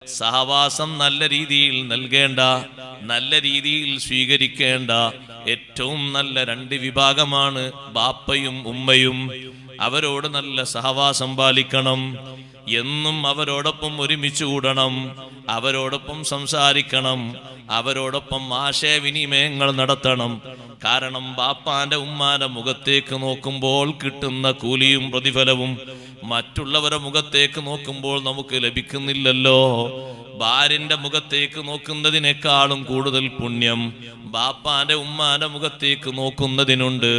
സഹവാസം നല്ല രീതിയിൽ നൽകേണ്ട, നല്ല രീതിയിൽ സ്വീകരിക്കേണ്ട ഏറ്റവും നല്ല രണ്ട് വിഭാഗമാണ് ബാപ്പയും ഉമ്മയും. അവരോട് നല്ല സഹവാസം പാലിക്കണം, എന്നും അവരോടൊപ്പം ഒരുമിച്ച് കൂടണം, അവരോടൊപ്പം സംസാരിക്കണം, അവരോടൊപ്പം ആശയവിനിമയങ്ങൾ നടത്തണം. കാരണം ബാപ്പാന്റെ ഉമ്മാന്റെ മുഖത്തേക്ക് നോക്കുമ്പോൾ കിട്ടുന്ന കൂലിയും പ്രതിഫലവും മറ്റുള്ളവരുടെ മുഖത്തേക്ക് നോക്കുമ്പോൾ നമുക്ക് ലഭിക്കുന്നില്ലല്ലോ. ഭാര്യന്റെ മുഖത്തേക്ക് നോക്കുന്നതിനേക്കാളും കൂടുതൽ പുണ്യം ബാപ്പാന്റെ ഉമ്മാന്റെ മുഖത്തേക്ക് നോക്കുന്നതിനുണ്ട്.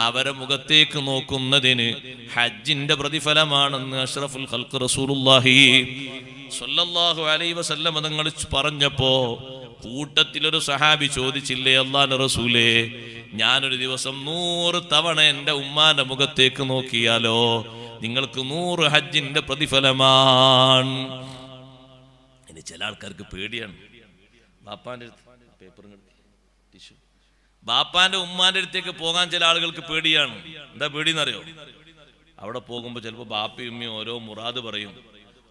അവരെ മുഖത്തേക്ക് നോക്കുന്നതിന് ഹജ്ജിന്റെ പ്രതിഫലമാണെന്ന് അഷ്റഫുൽ ഖൽഖ് റസൂലുള്ളാഹി സ്വല്ലല്ലാഹു അലൈഹി വസല്ലം തങ്ങൾ പറഞ്ഞപ്പോ കൂട്ടത്തിലൊരു സഹാബി ചോദിച്ചില്ലേ, അല്ലാഹുവിന്റെ റസൂലേ, ഞാനൊരു ദിവസം 100 തവണ എൻ്റെ ഉമ്മാന്റെ മുഖത്തേക്ക് നോക്കിയാലോ നിങ്ങൾക്ക് 100 ഹജ്ജിന്റെ പ്രതിഫലമാണ്. ഇനി ചില ആൾക്കാർക്ക് പേടിയാണ്. ബാപ്പാന്റെ ഉമ്മാന്റെ അടുത്തേക്ക് പോകാൻ ചില ആളുകൾക്ക് പേടിയാണ്. എന്താ പേടിയെന്നറിയോ? അവിടെ പോകുമ്പോൾ ചിലപ്പോൾ ബാപ്പയും ഉമ്മയും ഓരോ മുറാദ് പറയും.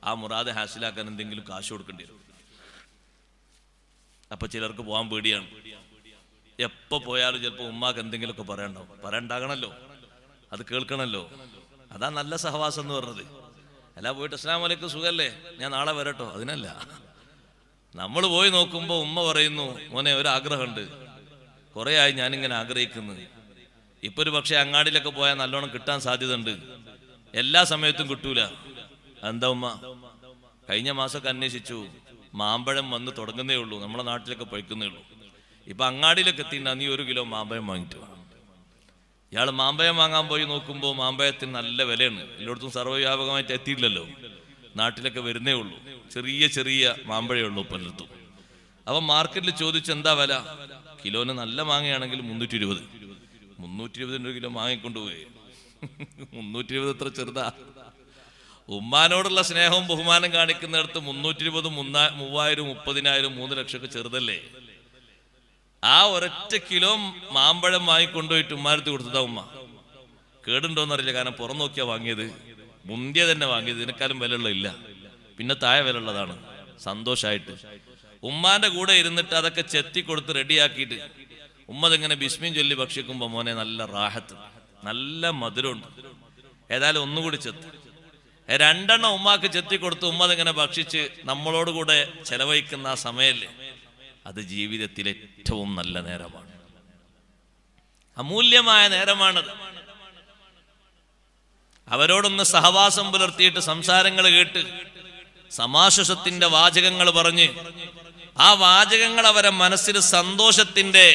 ആ മുറാദ് ഹാസിലാക്കാൻ എന്തെങ്കിലും കാശ് കൊടുക്കേണ്ടി വരും. അപ്പൊ ചിലർക്ക് പോകാൻ പേടിയാണ്. എപ്പോ പോയാലും ചിലപ്പോൾ ഉമ്മാക്ക് എന്തെങ്കിലുമൊക്കെ പറയണ്ടാകണല്ലോ, അത് കേൾക്കണല്ലോ. അതാ നല്ല സഹവാസം എന്ന് പറഞ്ഞത്. അല്ല പോയിട്ട് അസ്സലാമു അലൈക്കും സുഖല്ലേ, ഞാൻ നാളെ വരട്ടോ, അതിനല്ല. നമ്മൾ പോയി നോക്കുമ്പോൾ ഉമ്മ പറയുന്നു, മോനെ ഒരാഗ്രഹമുണ്ട്, കുറെ ആയി ഞാനിങ്ങനെ ആഗ്രഹിക്കുന്നത്. ഇപ്പൊ ഒരു പക്ഷെ അങ്ങാടിയിലൊക്കെ പോയാൽ നല്ലോണം കിട്ടാൻ സാധ്യത ഉണ്ട്, എല്ലാ സമയത്തും കിട്ടൂല. എന്താ ഉമ്മ? കഴിഞ്ഞ മാസമൊക്കെ അന്വേഷിച്ചു, മാമ്പഴം വന്ന് തുടങ്ങുന്നേ ഉള്ളൂ, നമ്മളെ നാട്ടിലൊക്കെ പഴുക്കുന്നേ ഉള്ളൂ. ഇപ്പൊ അങ്ങാടിയിലൊക്കെ എത്തിണ്ടാ, നീ 1 കിലോ മാമ്പഴം വാങ്ങിട്ടു. ഇയാൾ മാമ്പഴം വാങ്ങാൻ പോയി നോക്കുമ്പോൾ മാമ്പഴത്തിന് നല്ല വിലയാണ്. എല്ലായിടത്തും സർവ്വവ്യാപകമായിട്ട് എത്തിയില്ലല്ലോ, നാട്ടിലൊക്കെ വരുന്നേ ഉള്ളൂ. ചെറിയ ചെറിയ മാമ്പഴേ ഉള്ളൂ പലർത്തും. അപ്പൊ മാർക്കറ്റിൽ ചോദിച്ചു എന്താ വില? കിലോന് നല്ല മാങ്ങയാണെങ്കിൽ 320. 320 കിലോ വാങ്ങിക്കൊണ്ടുപോയി. 320 എത്ര ചെറുതാ. ഉമ്മാനോടുള്ള സ്നേഹവും ബഹുമാനം കാണിക്കുന്നിടത്ത് 320, 3000, 30,000, 3 ലക്ഷമൊക്കെ ചെറുതല്ലേ. ആ ഒരൊറ്റ കിലോ മാമ്പഴം വാങ്ങിക്കൊണ്ടുപോയിട്ട് ഉമ്മാരത്ത് കൊടുത്തതാ ഉമ്മ. കേടുണ്ടോന്നറിയില്ല, കാരണം പുറം നോക്കിയാ വാങ്ങിയത്, മുന്തിയ തന്നെ വാങ്ങിയത്. ഇതിനേക്കാളും വിലയുള്ള ഇല്ല, പിന്നെ താഴെ വിലയുള്ളതാണ്. സന്തോഷമായിട്ട് ഉമ്മാന്റെ കൂടെ ഇരുന്നിട്ട് അതൊക്കെ ചെത്തി കൊടുത്ത് റെഡിയാക്കിയിട്ട് ഉമ്മതിങ്ങനെ ബിസ്മിൻ ചൊല്ലി ഭക്ഷിക്കുമ്പോ മോനെ നല്ല റാഹത്ത്, നല്ല മധുരമുണ്ട്. ഏതായാലും ഒന്നുകൂടി ചെത്തി 2 എണ്ണം ഉമ്മാക്ക് ചെത്തി കൊടുത്ത് ഉമ്മതിങ്ങനെ ഭക്ഷിച്ച് നമ്മളോട് കൂടെ ചെലവഴിക്കുന്ന ആ സമയല്ലേ, അത് ജീവിതത്തിലെ ഏറ്റവും നല്ല നേരമാണ്, അമൂല്യമായ നേരമാണത്. അവരോടൊന്ന് സഹവാസം പുലർത്തിയിട്ട് സംസാരങ്ങൾ കേട്ട് സമാശ്വസത്തിന്റെ വാചകങ്ങൾ പറഞ്ഞ് ആ വാചകങ്ങൾ അവരെ മനസ്സിൽ സന്തോഷത്തിന്റെ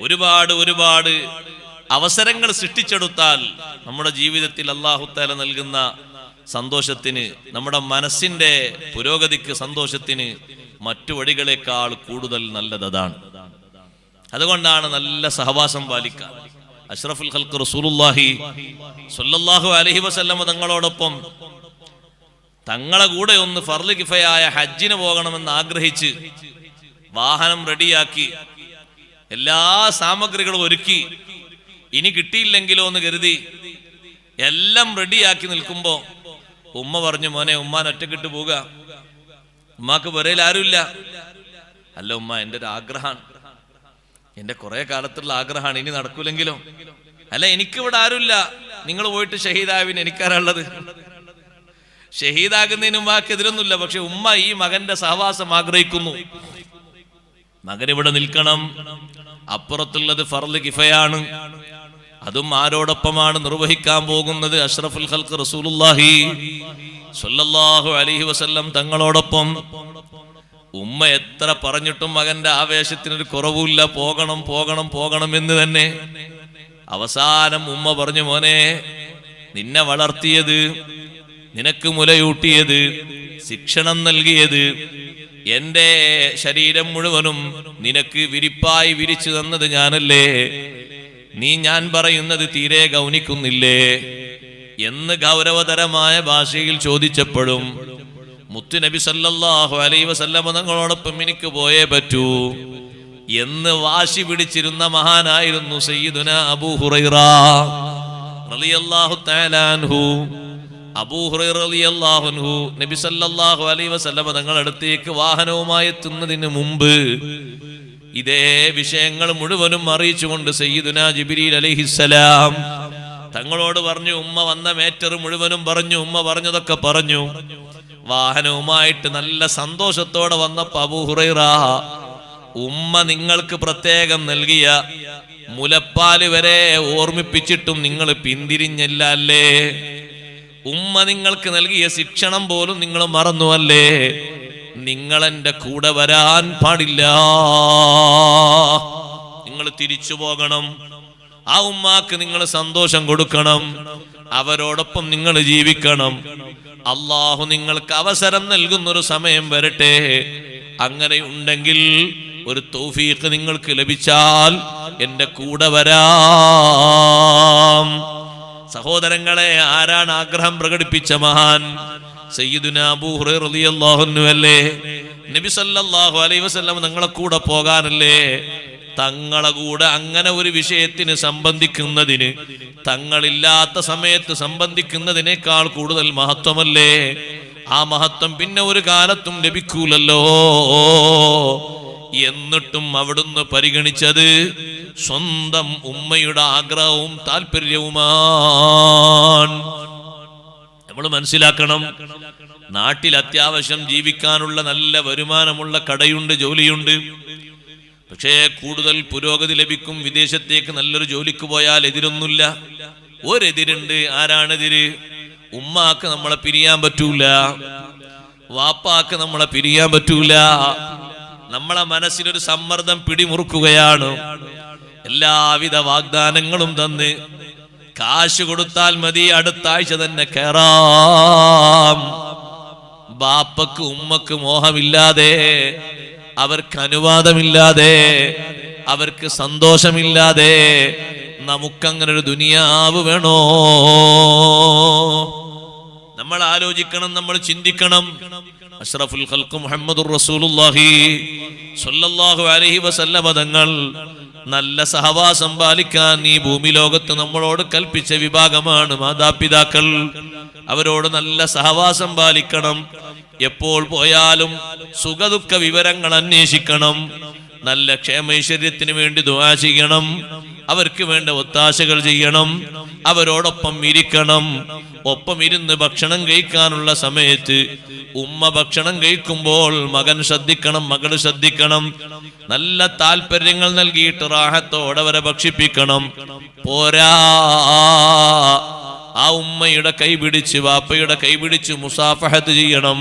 ഒരുപാട് അവസരങ്ങൾ സൃഷ്ടിച്ചെടുത്താൽ നമ്മുടെ ജീവിതത്തിൽ അല്ലാഹു തആല നൽകുന്ന സന്തോഷത്തിന്, നമ്മുടെ മനസ്സിന്റെ പുരോഗതിക്ക്, സന്തോഷത്തിന് മറ്റു വഴികളെക്കാൾ കൂടുതൽ നല്ലതാണ്. അതുകൊണ്ടാണ് നല്ല സഹവാസം പാലിക്കുക. അഷ്റഫുൽ ഖൽഖ് റസൂലുള്ളാഹി സ്വല്ലല്ലാഹു അലൈഹി വസല്ലം തങ്ങളോടൊപ്പം തങ്ങളെ കൂടെ ഒന്ന് ഫർള് കിഫയായ ഹജ്ജിന് പോകണമെന്ന് ആഗ്രഹിച്ച് വാഹനം റെഡിയാക്കി എല്ലാ സാമഗ്രികളും ഒരുക്കി, ഇനി കിട്ടിയില്ലെങ്കിലോ എന്ന് കരുതി എല്ലാം റെഡിയാക്കി നിൽക്കുമ്പോ ഉമ്മ പറഞ്ഞു, മോനെ ഉമ്മാൻ ഒറ്റക്കിട്ട് പോവുക, ഉമ്മാക്ക് പുരയിൽ ആരുമില്ല. അല്ല ഉമ്മ, എൻ്റെ ഒരു ആഗ്രഹമാണ്, എൻ്റെ കുറെ കാലത്തുള്ള ആഗ്രഹമാണ്, ഇനി നടക്കൂലെങ്കിലോ? അല്ല എനിക്കിവിടെ ആരുമില്ല, നിങ്ങൾ പോയിട്ട് ഷഹീദാവിന് എനിക്കാരുള്ളത്. ഷഹീദാകുന്നതിന് ഉമ്മാക്ക് എതിരൊന്നുമില്ല, പക്ഷെ ഉമ്മ ഈ മകന്റെ സഹവാസം ആഗ്രഹിക്കുന്നു. മകൻ ഇവിടെ നിൽക്കണം, അപ്പുറത്തുള്ളത് ഫർള് കിഫയാണ്, അതും ആരോടൊപ്പമാണ് നിർവഹിക്കാൻ പോകുന്നത്? അഷ്റഫുൽ ഖൽഖ് റസൂലുള്ളാഹി സ്വല്ലല്ലാഹു അലൈഹി വസല്ലം തങ്ങളോടൊപ്പം. ഉമ്മ എത്ര പറഞ്ഞിട്ടും മകന്റെ ആവേശത്തിനൊരു കുറവുമില്ല, പോകണം പോകണം പോകണം എന്ന് തന്നെ. അവസാനം ഉമ്മ പറഞ്ഞു, മോനെ, നിന്നെ വളർത്തിയത്, നിനക്ക് മുലയൂട്ടിയത്, ശിക്ഷണം നൽകിയത്, എന്റെ ശരീരം മുഴുവനും നിനക്ക് വിരിപ്പായി വിരിച്ചു തന്നത് ഞാനല്ലേ, നീ ഞാൻ പറയുന്നത് തീരെ ഗൗനിക്കുന്നില്ലേ എന്ന് ഗൗരവതരമായ ഭാഷയിൽ ചോദിച്ചപ്പോഴും മുത്തുനബി സല്ലല്ലാഹു അലൈഹി വസല്ലം തങ്ങളോടൊപ്പം എനിക്ക് പോയേ പറ്റൂ എന്ന് വാശി പിടിച്ചിരുന്ന മഹാനായിരുന്നു സയ്യിദുനാ അബൂ ഹുറൈറ റളിയല്ലാഹു തആല അൻഹു. അബൂ ഹുറൈറ റളിയല്ലാഹു അൻഹു നബി സല്ലല്ലാഹു അലൈഹി വസല്ലം തങ്ങളുടെ അടുത്തേക്ക് വാഹനവുമായി എത്തുന്നതിന് മുമ്പ് ഇതേ വിഷയങ്ങൾ മുഴുവനും അറിയിച്ചുകൊണ്ട് സയ്യിദുനാ ജിബ്രീൽ അലൈഹിസ്സലാം തങ്ങളോട് പറഞ്ഞു. ഉമ്മ വന്ന മേറ്റർ മുഴുവനും പറഞ്ഞു. ഉമ്മ പറഞ്ഞതൊക്കെ പറഞ്ഞു. വാഹനവുമായിട്ട് നല്ല സന്തോഷത്തോടെ വന്നപ്പോ അബൂ ഹുറൈറ, ഉമ്മ നിങ്ങൾക്ക് പ്രത്യേകം നൽകിയ മുലപ്പാല് വരെ ഓർമ്മിപ്പിച്ചിട്ടും നിങ്ങൾ പിന്തിരിഞ്ഞില്ല അല്ലേ? ഉമ്മ നിങ്ങൾക്ക് നൽകിയ ശിക്ഷണം പോലും നിങ്ങൾ മറന്നുവല്ലേ? നിങ്ങൾ എന്റെ കൂടെ വരാൻ പാടില്ല, നിങ്ങൾ തിരിച്ചു പോകണം. ആ ഉമ്മാക്ക് നിങ്ങൾ സന്തോഷം കൊടുക്കണം, അവരോടൊപ്പം നിങ്ങൾ ജീവിക്കണം. അള്ളാഹു നിങ്ങൾക്ക് അവസരം നൽകുന്നൊരു സമയം വരട്ടെ. അങ്ങനെ ഉണ്ടെങ്കിൽ ഒരു തൗഫീഖ് നിങ്ങൾക്ക് ലഭിച്ചാൽ എന്റെ കൂടെ വരാം. സഹോദരങ്ങളെ, ആരാണ് ആഗ്രഹം പ്രകടിപ്പിച്ച മഹാൻ? സയ്യിദുനാ അബൂ ഹുറൈറ റളിയല്ലാഹു അൻഹു അല്ലേ? നബി സല്ലല്ലാഹു അലൈഹി വസല്ലം തങ്ങളെ കൂടെ പോകാനല്ലേ? തങ്ങളെ കൂടെ അങ്ങനെ ഒരു വിഷയത്തിന് സംബന്ധിക്കുന്നതിന് തങ്ങളില്ലാത്ത സമയത്ത് സംബന്ധിക്കുന്നതിനേക്കാൾ കൂടുതൽ മഹത്വമല്ലേ? ആ മഹത്വം പിന്നെ ഒരു കാലത്തും ലഭിക്കൂലല്ലോ. എന്നിട്ടും അവിടുന്ന് പരിഗണിച്ചത് സ്വന്തം ഉമ്മയുടെ ആഗ്രഹവും താല്പര്യവുമാണ്. നമ്മൾ മനസ്സിലാക്കണം, നാട്ടിൽ അത്യാവശ്യം ജീവിക്കാനുള്ള നല്ല വരുമാനമുള്ള കടയുണ്ട്, ജോലിയുണ്ട്. പക്ഷേ കൂടുതൽ പുരോഗതി ലഭിക്കും വിദേശത്തേക്ക് നല്ലൊരു ജോലിക്ക് പോയാൽ. എതിരൊന്നുമില്ല, ഒരെതിരുണ്ട്. ആരാണെതിര്? ഉമ്മാക്ക് നമ്മളെ പിരിയാൻ പറ്റൂല, വാപ്പാക്ക് നമ്മളെ പിരിയാൻ പറ്റൂല. നമ്മളെ മനസ്സിലൊരു സമ്മർദ്ദം പിടിമുറുക്കുകയാണ്. എല്ലാവിധ വാഗ്ദാനങ്ങളും തന്ന് കാശ് കൊടുത്താൽ മതി, അടുത്ത ആഴ്ച തന്നെ കേറാം. ബാപ്പക്ക് ഉമ്മക്ക് മോഹമില്ലാതെ, അവർക്ക് അനുവാദമില്ലാതെ, അവർക്ക് സന്തോഷമില്ലാതെ നമുക്കങ്ങനെ ഒരു ദുനിയാവ് വേണോ? നമ്മൾ ആലോചിക്കണം, നമ്മൾ ചിന്തിക്കണം. അഷ്റഫുൽ ഖൽഖ് മുഹമ്മദുർ റസൂലുള്ളാഹി സ്വല്ലല്ലാഹു അലൈഹി വസല്ലം തങ്ങൾ നല്ല സഹവാസം പാലിക്കാൻ ഈ ഭൂമി ലോകത്ത് നമ്മളോട് കൽപ്പിച്ച വിഭാഗമാണ് മാതാപിതാക്കൾ. അവരോട് നല്ല സഹവാസം പാലിക്കണം. എപ്പോൾ പോയാലും സുഖദുഃഖ വിവരങ്ങൾ അന്വേഷിക്കണം. നല്ല ക്ഷേമൈശ്വര്യത്തിന് വേണ്ടി ദുആ ചെയ്യണം. അവർക്ക് വേണ്ട ഒത്താശകൾ ചെയ്യണം. അവരോടൊപ്പം ഇരിക്കണം. ഒപ്പം ഇരുന്ന് ഭക്ഷണം കഴിക്കാനുള്ള സമയത്ത് ഉമ്മ ഭക്ഷണം കഴിക്കുമ്പോൾ മകൻ ശ്രദ്ധിക്കണം, മകൾ ശ്രദ്ധിക്കണം. നല്ല താല്പര്യങ്ങൾ നൽകിയിട്ട് റാഹത്തോടെ അവരെ ഭക്ഷിപ്പിക്കണം. പോരാ, ആ ഉമ്മയുടെ കൈ പിടിച്ച് ബാപ്പയുടെ കൈ പിടിച്ച് മുസാഫഹത്ത് ചെയ്യണം.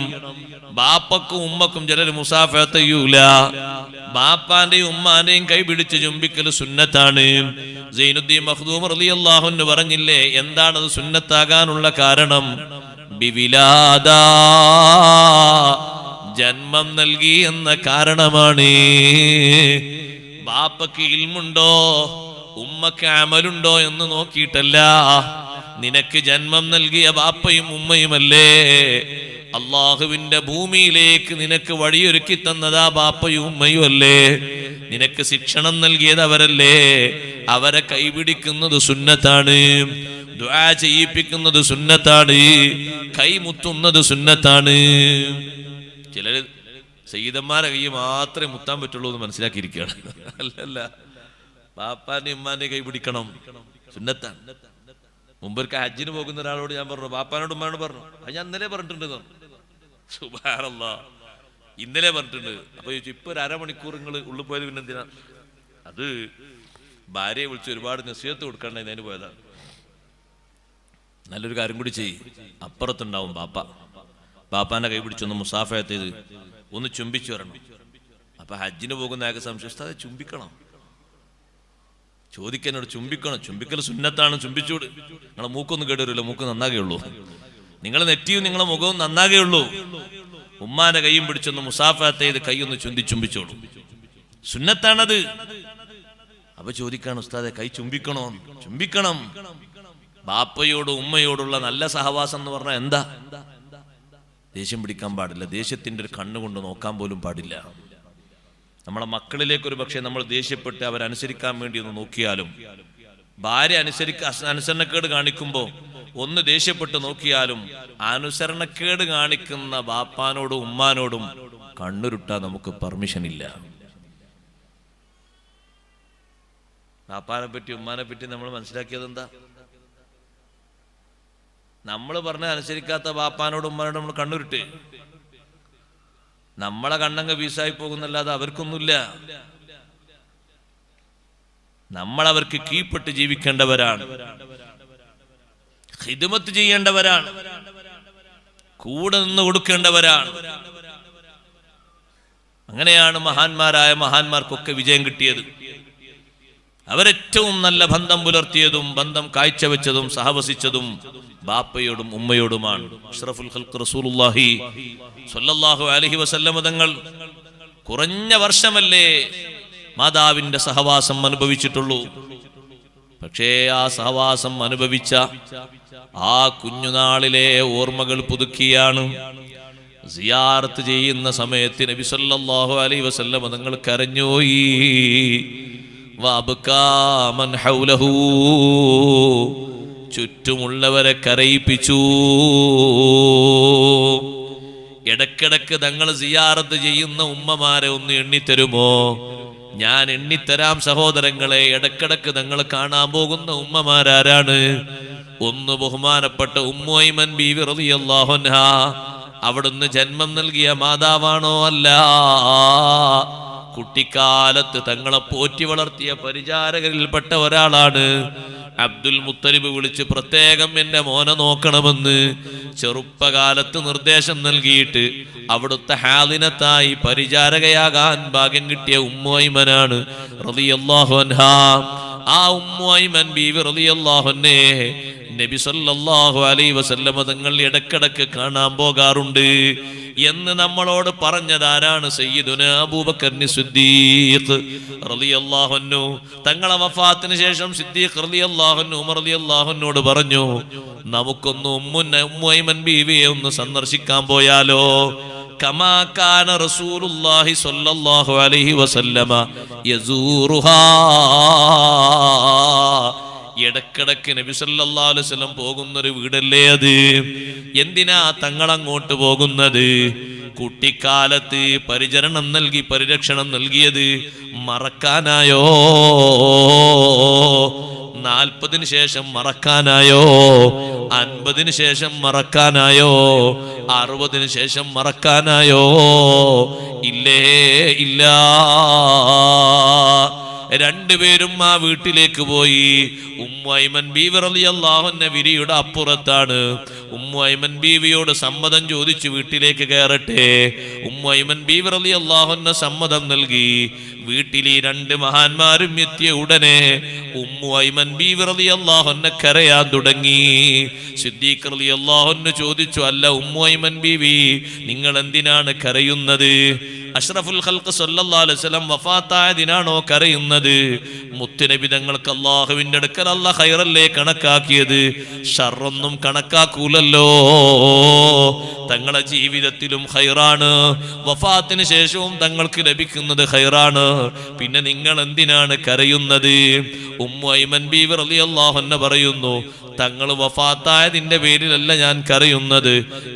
ബാപ്പക്കും ഉമ്മക്കും ചിലർ മുസാഫഹത്ത് ചെയ്യൂല. ബാപ്പാന്റെയും ഉമ്മാന്റെയും കൈ പിടിച്ച് ചുംബിക്കൽ സുന്നത്താണ്. സൈനുദ്ദീൻ മഖ്ദൂം റളിയല്ലാഹു അൻഹു പറഞ്ഞില്ലേ, എന്താണത് സുന്നത്താകാനുള്ള കാരണം? ബിവിലാദ, ജന്മം നൽകി എന്ന കാരണമാണ്. ബാപ്പക്ക് ഇൽമുണ്ടോ ഉമ്മക്ക് അമലുണ്ടോ എന്ന് നോക്കിയിട്ടല്ല, നിനക്ക് ജന്മം നൽകിയ ബാപ്പയും ഉമ്മയുമല്ലേ. അള്ളാഹുവിന്റെ ഭൂമിയിലേക്ക് നിനക്ക് വഴിയൊരുക്കി തന്നതാ ബാപ്പയും ഉമ്മയും അല്ലേ. നിനക്ക് ശിക്ഷണം നൽകിയത് അവരല്ലേ. അവരെ കൈപിടിക്കുന്നത് സുന്നത്താണ്, ദുആ ചെയ്യിപ്പിക്കുന്നത് സുന്നത്താണ്, കൈമുത്തുന്നത് സുന്നത്താണ്. ചിലര് സയ്യിദന്മാരെ കൈ മാത്രമേ മുത്താൻ പറ്റുള്ളൂ എന്ന് മനസ്സിലാക്കിയിരിക്കുകയാണ്. അല്ലല്ല, ബാപ്പാന്റെ ഉമ്മാന്റെ കൈ പിടിക്കണം, സുന്നത്താണ്. മുമ്പൊരിക്ക ഹജ്ജിന് പോകുന്ന ഒരാളോട് ഞാൻ പറഞ്ഞു, ബാപ്പാനോട് ഉമ്മാനോട് പറഞ്ഞു, അത് ഞാൻ ഇന്നലെ പറഞ്ഞിട്ടുണ്ട്. സുബ്ഹാനല്ലാഹ്, ഇന്നലെ പറഞ്ഞിട്ടുണ്ട്. അപ്പൊ ചോദിച്ചു, ഇപ്പൊ ഒരു അരമണിക്കൂർ നിങ്ങൾ ഉള്ളിൽ പോയത് പിന്നെ എന്തിനാ? അത് ഭാര്യയെ വിളിച്ച് ഒരുപാട് നസീഹത്ത് കൊടുക്കണ്ട, ഇതിന് പോയതാണ്. നല്ലൊരു കാര്യം കൂടി ചെയ്യ്. അപ്പുറത്തുണ്ടാവും ബാപ്പ, ബാപ്പാന്റെ കൈ പിടിച്ചൊന്ന് മുസാഫഹത്ത് ചെയ്ത് ഒന്ന് ചുംബിച്ചു വരണം. അപ്പൊ ഹജ്ജിന് പോകുന്ന ആൾക്ക് സംശയം, അത് ചുംബിക്കണം, ചോദിക്കാനോട് ചുംബിക്കണം. ചുംബിക്കൽ സുന്നത്താണ്, ചുംബിച്ചൂട്. നിങ്ങളെ മൂക്കൊന്നും കേടുവരില്ല, മൂക്ക് നന്നാകെയുള്ളൂ. നിങ്ങൾ നെറ്റിയും നിങ്ങളെ മുഖവും നന്നാകെയുള്ളൂ. ഉമ്മാന്റെ കൈയും പിടിച്ചൊന്ന് മുസാഫഹത്ത് ചെയ്ത് കൈയൊന്ന് ചുംബിച്ചോളൂ, സുന്നത്താണത്. അപ്പൊ ചോദിക്കാണ്, ഉസ്താദെ കൈ ചുംബിക്കണോ? ചുംബിക്കണം. ബാപ്പയോടും ഉമ്മയോടുള്ള നല്ല സഹവാസം എന്ന് പറഞ്ഞാൽ എന്താ? ദേഷ്യം പിടിക്കാൻ പാടില്ല, ദേഷ്യത്തിന്റെ ഒരു കണ്ണുകൊണ്ട് നോക്കാൻ പോലും പാടില്ല. നമ്മളെ മക്കളിലേക്ക് ഒരു പക്ഷേ നമ്മൾ ദേഷ്യപ്പെട്ട് അവരനുസരിക്കാൻ വേണ്ടി ഒന്ന് നോക്കിയാലും, ഭാര്യ അനുസരണക്കേട് കാണിക്കുമ്പോൾ ഒന്ന് ദേഷ്യപ്പെട്ട് നോക്കിയാലും അനുസരണക്കേട് കാണിക്കുന്ന ബാപ്പാനോടും ഉമ്മാനോടും കണ്ണുരുട്ടാൻ നമുക്ക് പെർമിഷൻ ഇല്ല. ബാപ്പാനെ പറ്റി ഉമ്മാനെ പറ്റി നമ്മൾ മനസ്സിലാക്കിയത് എന്താ? നമ്മൾ പറഞ്ഞ അനുസരിക്കാത്ത ബാപ്പാനോടും ഉമ്മാനോടും നമ്മൾ കണ്ണുരുട്ട്. നമ്മളെ കണ്ണങ്ങ് വീസായി പോകുന്നല്ലാതെ അവർക്കൊന്നുമില്ല. നമ്മളവർക്ക് കീഴ്പ്പെട്ട് ജീവിക്കേണ്ടവരാണ്, ഖിദ്മത്ത് ചെയ്യേണ്ടവരാണ്, കൂടെ നിന്ന് കൊടുക്കേണ്ടവരാണ്. അങ്ങനെയാണ് മഹാന്മാർക്കൊക്കെ വിജയം കിട്ടിയത്. അവരേറ്റവും നല്ല ബന്ധം പുലർത്തിയതും ബന്ധം കാഴ്ചവെച്ചതും സഹവസിച്ചതും ബാപ്പയോടും ഉമ്മയോടുമാണ്. അഷ്റഫുൽ ഖൽഖ് റസൂലുള്ളാഹി സ്വല്ലല്ലാഹു അലൈഹി വസല്ലം തങ്ങൾ കുറഞ്ഞ വർഷമല്ലേ മാതാവിന്റെ സഹവാസം അനുഭവിച്ചിട്ടുള്ളൂ. പക്ഷേ ആ സഹവാസം അനുഭവിച്ച ആ കുഞ്ഞുനാളിലെ ഓർമ്മകൾ പുതുക്കിയാണ് സിയാറത്ത് ചെയ്യുന്ന സമയത്ത് നബി സല്ലല്ലാഹു അലൈഹി വസല്ലം തങ്ങൾ കരഞ്ഞോയി. വഅബ്കാ മൻ ഹൗലഹു, ചുറ്റുമുള്ളവരെ കരയിപ്പിച്ചു. ഇടക്കിടക്ക് തങ്ങൾ സിയാറത്ത് ചെയ്യുന്ന ഉമ്മമാരെ ഒന്ന് എണ്ണിത്തരുമോ? ഞാൻ എണ്ണിത്തരാം സഹോദരങ്ങളെ. ഇടക്കിടക്ക് തങ്ങൾ കാണാൻ പോകുന്ന ഉമ്മമാരാരാണ്? ഒന്ന് ബഹുമാനപ്പെട്ട ഉമ്മു ഐമൻ ബീവി റളിയല്ലാഹു അൻഹാ. അവിടുന്ന് ജന്മം നൽകിയ മാതാവാണോ? അല്ല. കുട്ടിക്കാലത്ത് തങ്ങളെ പോറ്റി വളർത്തിയ പരിചാരകരിൽപ്പെട്ട ഒരാളാണ്. അബ്ദുൽ മുത്തലിബ് വിളിച്ച് പ്രത്യേകം എന്റെ മോനെ നോക്കണമെന്ന് ചെറുപ്പകാലത്ത് നിർദ്ദേശം നൽകിയിട്ട് അവിടുത്തെ ഹാദിനത്തായി പരിചാരകയാകാൻ ഭാഗ്യം കിട്ടിയ ഉമ്മു ഐമനാണ് റളിയല്ലാഹു അൻഹാ. ആ ഉമ്മു ഐമൻ ബീവി റളിയല്ലാഹു അൻഹയെ നബി സല്ലല്ലാഹു അലൈഹി വസല്ലം തങ്ങൾ ഇടക്കിടക്ക് കാണാൻ പോകാറുണ്ട് എന്ന് നമ്മളോട് പറഞ്ഞതാരാണ്? സയ്യിദുനാ അബൂബക്കർ സിദ്ദീഖ് റളിയല്ലാഹു അൻഹു. തങ്ങളെ വഫാത്തിന് ശേഷം സിദ്ദീഖ് റളിയല്ലാഹു അൻഹു ഉമർ റളിയല്ലാഹു അൻഹുവോട് പറഞ്ഞു, നമുക്കൊന്ന് ഉമ്മു ഐമൻ ബീവിയെ ഒന്ന് സന്ദർശിക്കാൻ പോയാലോ? കമാ കാന റസൂലുള്ളാഹി സ്വല്ലല്ലാഹു അലൈഹി വസല്ലമ യസൂറുഹാ. ഇടക്കിടക്ക് നബി സല്ലല്ലാഹു അലൈഹി വസല്ലം പോകുന്നൊരു വീടല്ലേ അത്? എന്തിനാ തങ്ങൾ അങ്ങോട്ട് പോകുന്നത്? കുട്ടിക്കാലത്ത് പരിചരണം നൽകി പരിരക്ഷണം നൽകിയത് മറക്കാനായോ? 40 ശേഷം മറക്കാനായോ? 50 ശേഷം മറക്കാനായോ? 60 ശേഷം മറക്കാനായോ? ഇല്ലേ, ഇല്ല. രണ്ടുപേരും ആ വീട്ടിലേക്ക് പോയി. ഉമ്മു ഐമൻ ബീവി റളിയല്ലാഹു അൻഹ വിരിയുടെ അപ്പുറത്താണ്. ഉമ്മു ഐമൻ ബീവിയോട് സമ്മതം ചോദിച്ചു വീട്ടിലേക്ക് കയറട്ടെ. ഉമ്മു ഐമൻ ബീവി റളിയല്ലാഹു അൻഹ സമ്മതം നൽകി. വീട്ടിൽ ഈ രണ്ട് മഹാന്മാരും എത്തിയ ഉടനെ ഉമ്മു ഐമൻ ബീവി റളിയല്ലാഹു അൻഹ കരയാൻ തുടങ്ങി. സിദ്ദീഖ് റളിയല്ലാഹു അൻഹു ചോദിച്ചു, അല്ല ഉമ്മു ഐമൻ ബീവി, നിങ്ങൾ എന്തിനാണ് കരയുന്നത്? അഷ്റഫുൽ ഖൽഖ് സല്ലല്ലാഹു അലൈഹി വസല്ലം വഫാത്തായതിനാണോ കരയുന്നത്? മുത്തുനബി തങ്ങൾക്ക് അല്ലാഹുവിന്റെ അടുക്കൽ അല്ലാഹ് ഖൈറല്ലേ കണക്കാക്കിയത്, ഷർറൊന്നും കണക്കാക്കൂലല്ലോ. തങ്ങളുടെ ജീവിതത്തിലും ഖൈറാണ്, വഫാത്തിന് ശേഷവും തങ്ങൾക്ക് ലഭിക്കുന്നത് ഖൈറാണ്. പിന്നെ നിങ്ങൾ എന്തിനാണ് കരയുന്നത്? ഉമ്മു ഐമൻ ബീവി റളിയല്ലാഹു അൻഹ പറയുന്നു, തങ്ങൾ വഫാത്തായതിന്റെ പേരിലല്ല ഞാൻ കരയുന്നത്.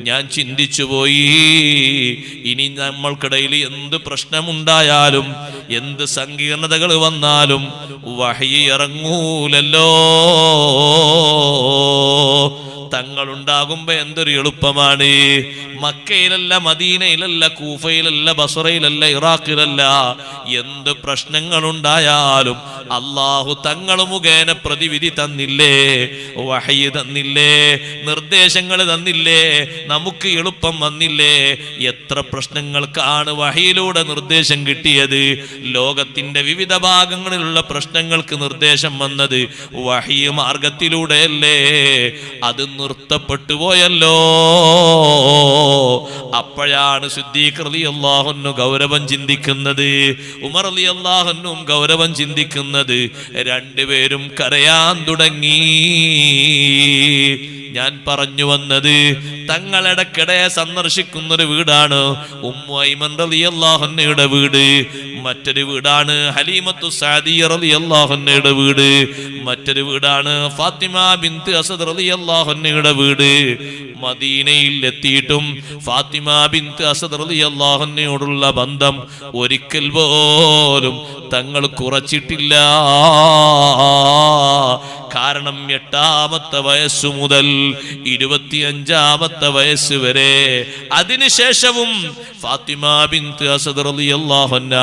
ഞാൻ ചിന്തിച്ചു പോയി, ഇനി നമ്മൾക്കിടയിൽ എന്ത് പ്രശ്നമുണ്ടായാലും എന്ത് സങ്കീർണതകൾ വന്നാലും വഹയി ഇറങ്ങൂലല്ലോ. തങ്ങളുണ്ടാകുമ്പോ എന്തൊരു എളുപ്പമാണ്. മക്കയിലല്ല, മദീനയിലല്ല, കൂഫയിലല്ല, ബസ്രയിലല്ല, ഇറാഖിലല്ല, എന്ത് പ്രശ്നങ്ങളുണ്ടായാലും അല്ലാഹു തങ്ങൾ മുഖേന പ്രതിവിധി തന്നില്ലേ, വഹയി തന്നില്ലേ, നിർദ്ദേശങ്ങൾ തന്നില്ലേ, നമുക്ക് എളുപ്പം വന്നില്ലേ. എത്ര പ്രശ്നങ്ങൾക്കാണ് വഹയിലൂടെ നിർദ്ദേശം കിട്ടിയത്. ലോകത്തിന്റെ വിവിധ ഭാഗങ്ങളിലുള്ള പ്രശ്നങ്ങൾക്ക് നിർദ്ദേശം വന്നത് വഹയി മാർഗത്തിലൂടെയല്ലേ. അത് നിർത്തപ്പെട്ടു പോയല്ലോ. അപ്പോഴാണ് സിദ്ദീഖ് റളിയല്ലാഹു അൻഹു ഗൗരവം ചിന്തിക്കുന്നത്, ഉമർ റളിയല്ലാഹു അൻഹും ഗൗരവം ചിന്തിക്കുന്നത്. രണ്ടുപേരും കരയാൻ തുടങ്ങി. ഞാൻ പറഞ്ഞു വന്നത്, തങ്ങളിടക്കിടെ സന്ദർശിക്കുന്നൊരു വീടാണ് ഉമ്മു ഐമൻ റളിയല്ലാഹു അൻഹയുടെ വീട്. മറ്റൊരു വീടാണ് ഹലീമത്തു സഅദിയ്യ റളിയല്ലാഹു അൻഹയുടെ വീട്, മറ്റൊരു വീടാണ് ഫാത്തിമ ബിൻത്ത് അസദ് റളിയല്ലാഹു അൻഹയുടെ വീട്. മദീനയിൽ എത്തിയിട്ടും ഫാത്തിമ ബിൻത്ത് അസദ് റളിയല്ലാഹു അൻഹയോടുള്ള ബന്ധം ഒരിക്കൽ പോലും തങ്ങൾ കുറച്ചിട്ടില്ല. കാരണം 8ാമത്തെ വയസ്സു മുതൽ 25ാമത്തെ വയസ്സ് വരെ, അതിനുശേഷവും ഫാത്തിമ ബിൻത്ത് അസദ് റളിയല്ലാഹു അൻഹ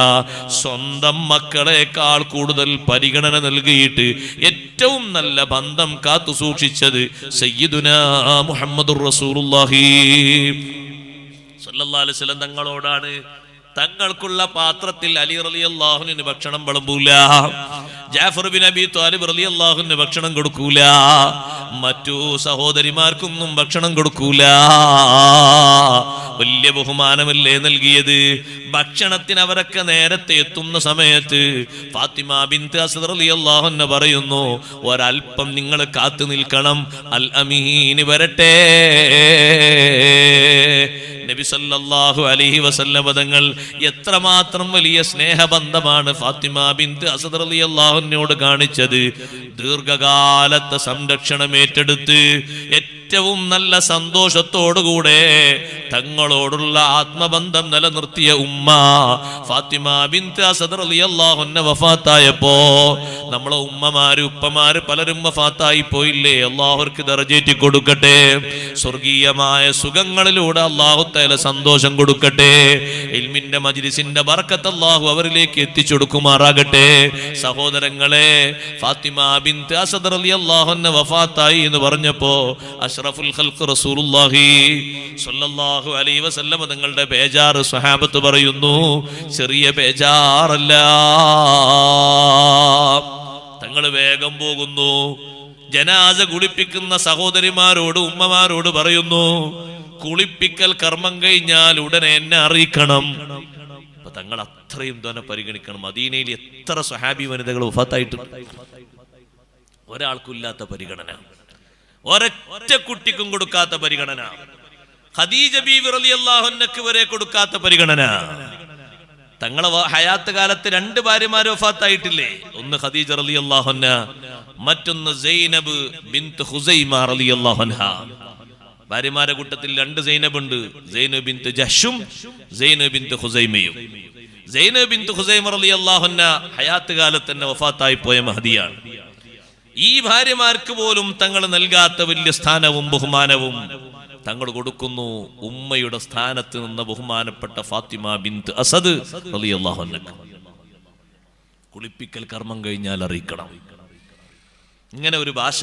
സ്വന്തം മക്കളെക്കാൾ കൂടുതൽ പരിഗണന നൽകിയിട്ട് ഏറ്റവും നല്ല ബന്ധം കാത്തു സൂക്ഷിച്ചത് സയ്യിദുനാ മുഹമ്മദുർ റസൂലുള്ളാഹി സ്വല്ലല്ലാഹു അലൈഹി വസല്ലം തങ്ങളോടാണ്. തങ്ങൾക്കുള്ള പാത്രത്തിൽ അലി റളിയല്ലാഹു അൻഹു ഭക്ഷണം വിളമ്പൂല, ജാഫർ ബിൻ അബി ത്വാലിബ് റളിയല്ലാഹു അൻഹു ഭക്ഷണം കൊടുക്കൂല, മറ്റു സഹോദരിമാർക്കൊന്നും ഭക്ഷണം കൊടുക്കൂല. വലിയ ബഹുമാനമല്ലേ നൽകിയത്. ഭക്ഷണത്തിന് അവരൊക്കെ നേരത്തെ എത്തുന്ന സമയത്ത് ഫാത്തിമ ബിൻത്ത് അസദ് റളിയല്ലാഹു അൻഹ പറയുന്നു, ഒരൽപ്പം നിങ്ങൾ കാത്തു നിൽക്കണം, അൽ അമീൻ വരട്ടെ. നബി സല്ലല്ലാഹു അലൈഹി വസല്ലം തങ്ങൾ എത്രമാത്രം വലിയ സ്നേഹബന്ധമാണ് ഫാത്തിമ ബിൻത്ത് അസദ് റളിയല്ലാഹു അൻഹയോട് കാണിച്ചത്. ദീർഘകാലത്തെ സംരക്ഷണം ഏറ്റെടുത്ത് ഏറ്റവും നല്ല സന്തോഷത്തോടുകൂടെ തങ്ങളോടുള്ള ആത്മബന്ധം നിലനിർത്തിയ ഉമ്മ ഫാത്തിമ ബിൻത്ത് അസദ് റളിയല്ലാഹു അൻഹ വഫാത്തായപ്പോ നമ്മളെ ഉമ്മമാര് ഉപ്പമാര് പലരും വഫാത്തായി പോയില്ലേ. അല്ലാഹുവർക്ക് ദറജേറ്റി കൊടുക്കട്ടെ, സ്വർഗീയമായ സുഖങ്ങളിലൂടെ അല്ലാഹു തആല സന്തോഷം കൊടുക്കട്ടെ. ഇൽമിന്റെ മജ്ലിസിന്റെ ബർക്കത്ത് അല്ലാഹു അവരിലേക്ക് എത്തിച്ചു കൊടുക്കുമാറാകട്ടെ. സഹോദരങ്ങളെ, ഫാത്തിമ ബിൻത്ത് അസദ് റളിയല്ലാഹു അൻഹ വഫാത്തായി എന്ന് പറഞ്ഞപ്പോ അഷ്റഫുൽ ഖൽഖ് റസൂലുള്ളാഹി സ്വല്ലല്ലാഹു അലൈഹി വസല്ലം തങ്ങളുടെ ബേജാറ് സ്വഹാബത്ത് പറയുന്നു, ചെറിയ ബേജാറല്ല. തങ്ങൾ വേഗം പോകുന്നു. ജനാസ കുളിപ്പിക്കുന്ന സഹോദരിമാരോട് ഉമ്മമാരോട് പറയുന്നു, കുളിപ്പിക്കൽ കർമ്മം കഴിഞ്ഞാൽ ഉടനെ എന്നെ അറിയിക്കണം. അപ്പൊ തങ്ങൾ അത്രയും തന്നെ പരിഗണിക്കണം. മദീനയിൽ എത്ര സ്വഹാബി വനിതകൾ വഫാത്തായിട്ടുണ്ട്. ഒരാൾക്കില്ലാത്ത പരിഗണന, ഒരൊറ്റ കുട്ടിക്കും കൊടുക്കാത്ത പരിഗണന, ഖദീജ ബീവി റളിയല്ലാഹു അൻഹയ്ക്ക് വരെ കൊടുക്കാത്ത പരിഗണന. തങ്ങളെ ഹയാത്ത് കാലത്ത് 2 ഭാര്യമാര് വഫാത്തായിട്ടില്ലേ? ഒന്ന് ഖദീജ റളിയല്ലാഹു അൻഹ, മറ്റൊന്ന് സൈനബ് ബിൻത്ത് ഖുസൈമ റളിയല്ലാഹു അൻഹ. ഭാര്യമാരുടെ കൂട്ടത്തിൽ 2 സൈനബ് ഉണ്ട്, സൈനബ് ബിൻത്ത് ജഹ്ഷും സൈനബ് ബിൻത്ത് ഖുസൈമയും. സൈനബ് ബിൻത്ത് ഖുസൈമ റളിയല്ലാഹു അൻഹ ഹയാത്ത് കാലത്ത് തന്നെ വഫാത്തായി പോയ മഹദിയാണ്. ഈ ഭാര്യമാർക്ക് പോലും തങ്ങൾ നൽകാത്ത വലിയ സ്ഥാനവും ബഹുമാനവും തങ്ങൾ കൊടുക്കുന്നു ഉമ്മയുടെ സ്ഥാനത്ത് നിന്ന് ബഹുമാനപ്പെട്ട ഫാത്തിമ ബിൻത്ത് അസദ് റളിയല്ലാഹു അൻഹ. കുളിപ്പിക്കൽ കർമ്മം കഴിഞ്ഞാൽ അറിയിക്കണം. ഇങ്ങനെ ഒരു ഭാഷ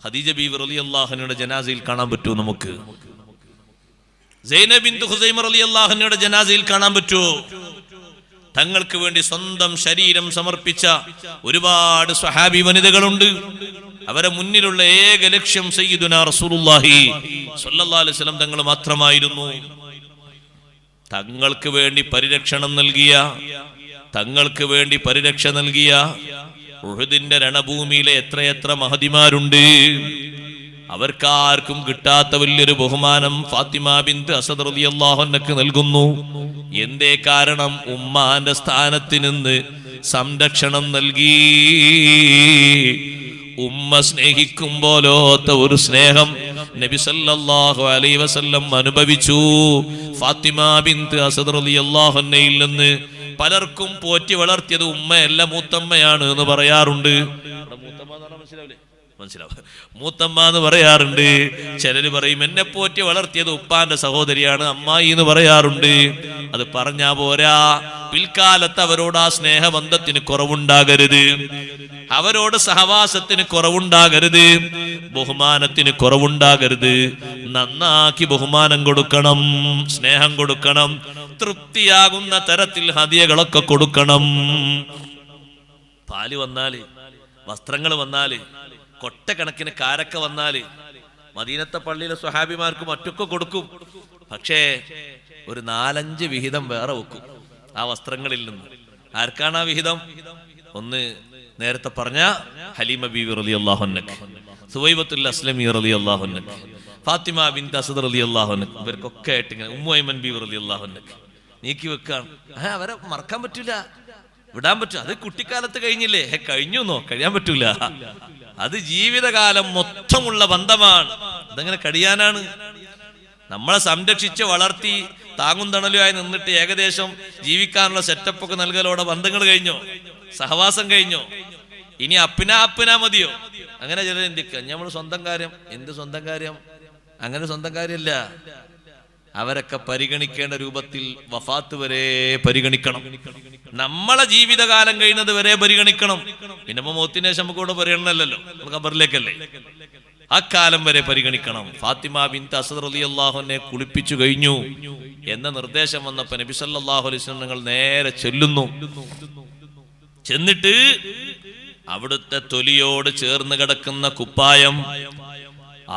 ഖദീജ ബീവി റളിയല്ലാഹു അൻഹയുടെ ജനാസയിൽ കാണാൻ പറ്റുമോ നമുക്ക്? സൈനബ് ബിൻത്ത് ഖുസൈമ റളിയല്ലാഹു അൻഹയുടെ ജനാസയിൽ കാണാൻ പറ്റുമോ? തങ്ങൾക്ക് വേണ്ടി സ്വന്തം ശരീരം സമർപ്പിച്ച ഒരുപാട് സ്വഹാബി വനിതകളുണ്ട്. അവരെ മുന്നിലുള്ള ഏക ലക്ഷ്യം സയ്യിദുനാ റസൂലുള്ളാഹി സ്വല്ലല്ലാഹു അലൈഹി വസല്ലം തങ്ങൾ മാത്രമായിരുന്നു. തങ്ങൾക്ക് വേണ്ടി പരിരക്ഷ നൽകിയ ഉഹുദിന്റെ രണഭൂമിയിലെ എത്രയെത്ര മഹദിമാരുണ്ട്. അവർക്കാർക്കും കിട്ടാത്ത വലിയൊരു ബഹുമാനം ഫാത്തിമ ബിൻത്ത് അസദ് റളിയല്ലാഹു അൻഹയ്ക്ക് നൽകുന്നു. എന്തേ കാരണം? ഉമ്മാന്റെ സ്ഥാനത്ത് നിന്ന് സംരക്ഷണം നൽകി. ഉമ്മ സ്നേഹിക്കും പോലോത്ത ഒരു സ്നേഹം നബി സല്ലല്ലാഹു അലൈഹി വസല്ലം അനുഭവിച്ചു. ഫാത്തിമ ബിൻത്ത് അസദ് റളിയല്ലാഹു അൻഹയിൽ നിന്ന് പലർക്കും പോറ്റി വളർത്തിയത് ഉമ്മയല്ല മൂത്തമ്മയാണ് എന്ന് പറയാറുണ്ട്. മൂത്തമ്മ എന്ന് പറയാറുണ്ട്. ചിലര് പറയും എന്നെ പോറ്റി വളർത്തിയത് ഉപ്പാന്റെ സഹോദരിയാണ്, അമ്മായി എന്ന് പറയാറുണ്ട്. അത് പറഞ്ഞാ പോരാ, പിൽക്കാലത്ത് അവരോട് ആ സ്നേഹബന്ധത്തിന് കുറവുണ്ടാകരുത്, അവരോട് സഹവാസത്തിന് കുറവുണ്ടാകരുത്, ബഹുമാനത്തിന് കുറവുണ്ടാകരുത്. നന്നാക്കി ബഹുമാനം കൊടുക്കണം, സ്നേഹം കൊടുക്കണം, തൃപ്തിയാകുന്ന തരത്തിൽ ഹദിയകളൊക്കെ കൊടുക്കണം. പാല് വന്നാല്, വസ്ത്രങ്ങൾ വന്നാല്, കൊട്ടക്കണക്കിന് കാരക്ക വന്നാല് മദീനത്തെ പള്ളിയിലെ സ്വഹാബിമാർക്ക് മറ്റൊക്കെ കൊടുക്കും. പക്ഷേ ഒരു 4-5 വിഹിതം വേറെ വെക്കും ആ വസ്ത്രങ്ങളിൽ നിന്ന്. ആർക്കാണ് ആ വിഹിതം? ഒന്ന് നേരത്തെ പറഞ്ഞ ഹലീമ ബീവി റളിയല്ലാഹു അൻഹ, സുവൈബത്തുൽ അസ്ലമി റളിയല്ലാഹു അൻഹ, ഫാത്തിമ ബിൻത്ത് അസദ് റളിയല്ലാഹു അൻഹ, ഇവർക്കൊക്കെ ആയിട്ട് ഇങ്ങനെ ഉമ്മു ഐമൻ ബീവി റളിയല്ലാഹു അൻഹ, നീക്കി വെക്കാണ്. അവരെ മറക്കാൻ പറ്റൂല, വിടാൻ പറ്റൂ. അത് കുട്ടിക്കാലത്ത് കഴിഞ്ഞില്ലേ, കഴിഞ്ഞു എന്നോ കഴിയാൻ പറ്റൂല. അത് ജീവിതകാലം മൊത്തമുള്ള ബന്ധമാണ്. അതെങ്ങനെ കഴിയാനാണ്? നമ്മളെ സംരക്ഷിച്ച് വളർത്തി താങ്ങും തണലുമായി നിന്നിട്ട് ഏകദേശം ജീവിക്കാനുള്ള സെറ്റപ്പ് ഒക്കെ നൽകലോടെ ബന്ധങ്ങൾ കഴിഞ്ഞോ, സഹവാസം കഴിഞ്ഞോ? ഇനി അപ്പിനാ മതിയോ? അങ്ങനെ ചിലർ ചിന്തിക്കുക, നമ്മൾ സ്വന്തം കാര്യം. എന്ത് സ്വന്തം കാര്യം? അങ്ങനെ സ്വന്തം കാര്യമല്ല. അവരൊക്കെ പരിഗണിക്കേണ്ട രൂപത്തിൽ വഫാത്ത് വരെ പരിഗണിക്കണം. നമ്മളെ ജീവിതകാലം കഴിയുന്നത് വരെ പരിഗണിക്കണം. പിന്നെ മൗത്തിന് ശേഷം നമുക്ക് കൂടെ പരിഗണനല്ലോ, ഖബറിലേക്കല്ലേ. അക്കാലം വരെ പരിഗണിക്കണം. ഫാത്തിമ ബിൻത് അസദ് റളിയല്ലാഹു അൻഹയെ കുളിപ്പിച്ചു കഴിഞ്ഞു എന്ന നിർദ്ദേശം വന്നപ്പോൾ നബി സല്ലല്ലാഹു അലൈഹി വസല്ലം നിങ്ങൾ നേരെ ചെല്ലുന്നു. ചെന്നിട്ട് അവിടുത്തെ തൊലിയോട് ചേർന്ന് കിടക്കുന്ന കുപ്പായം,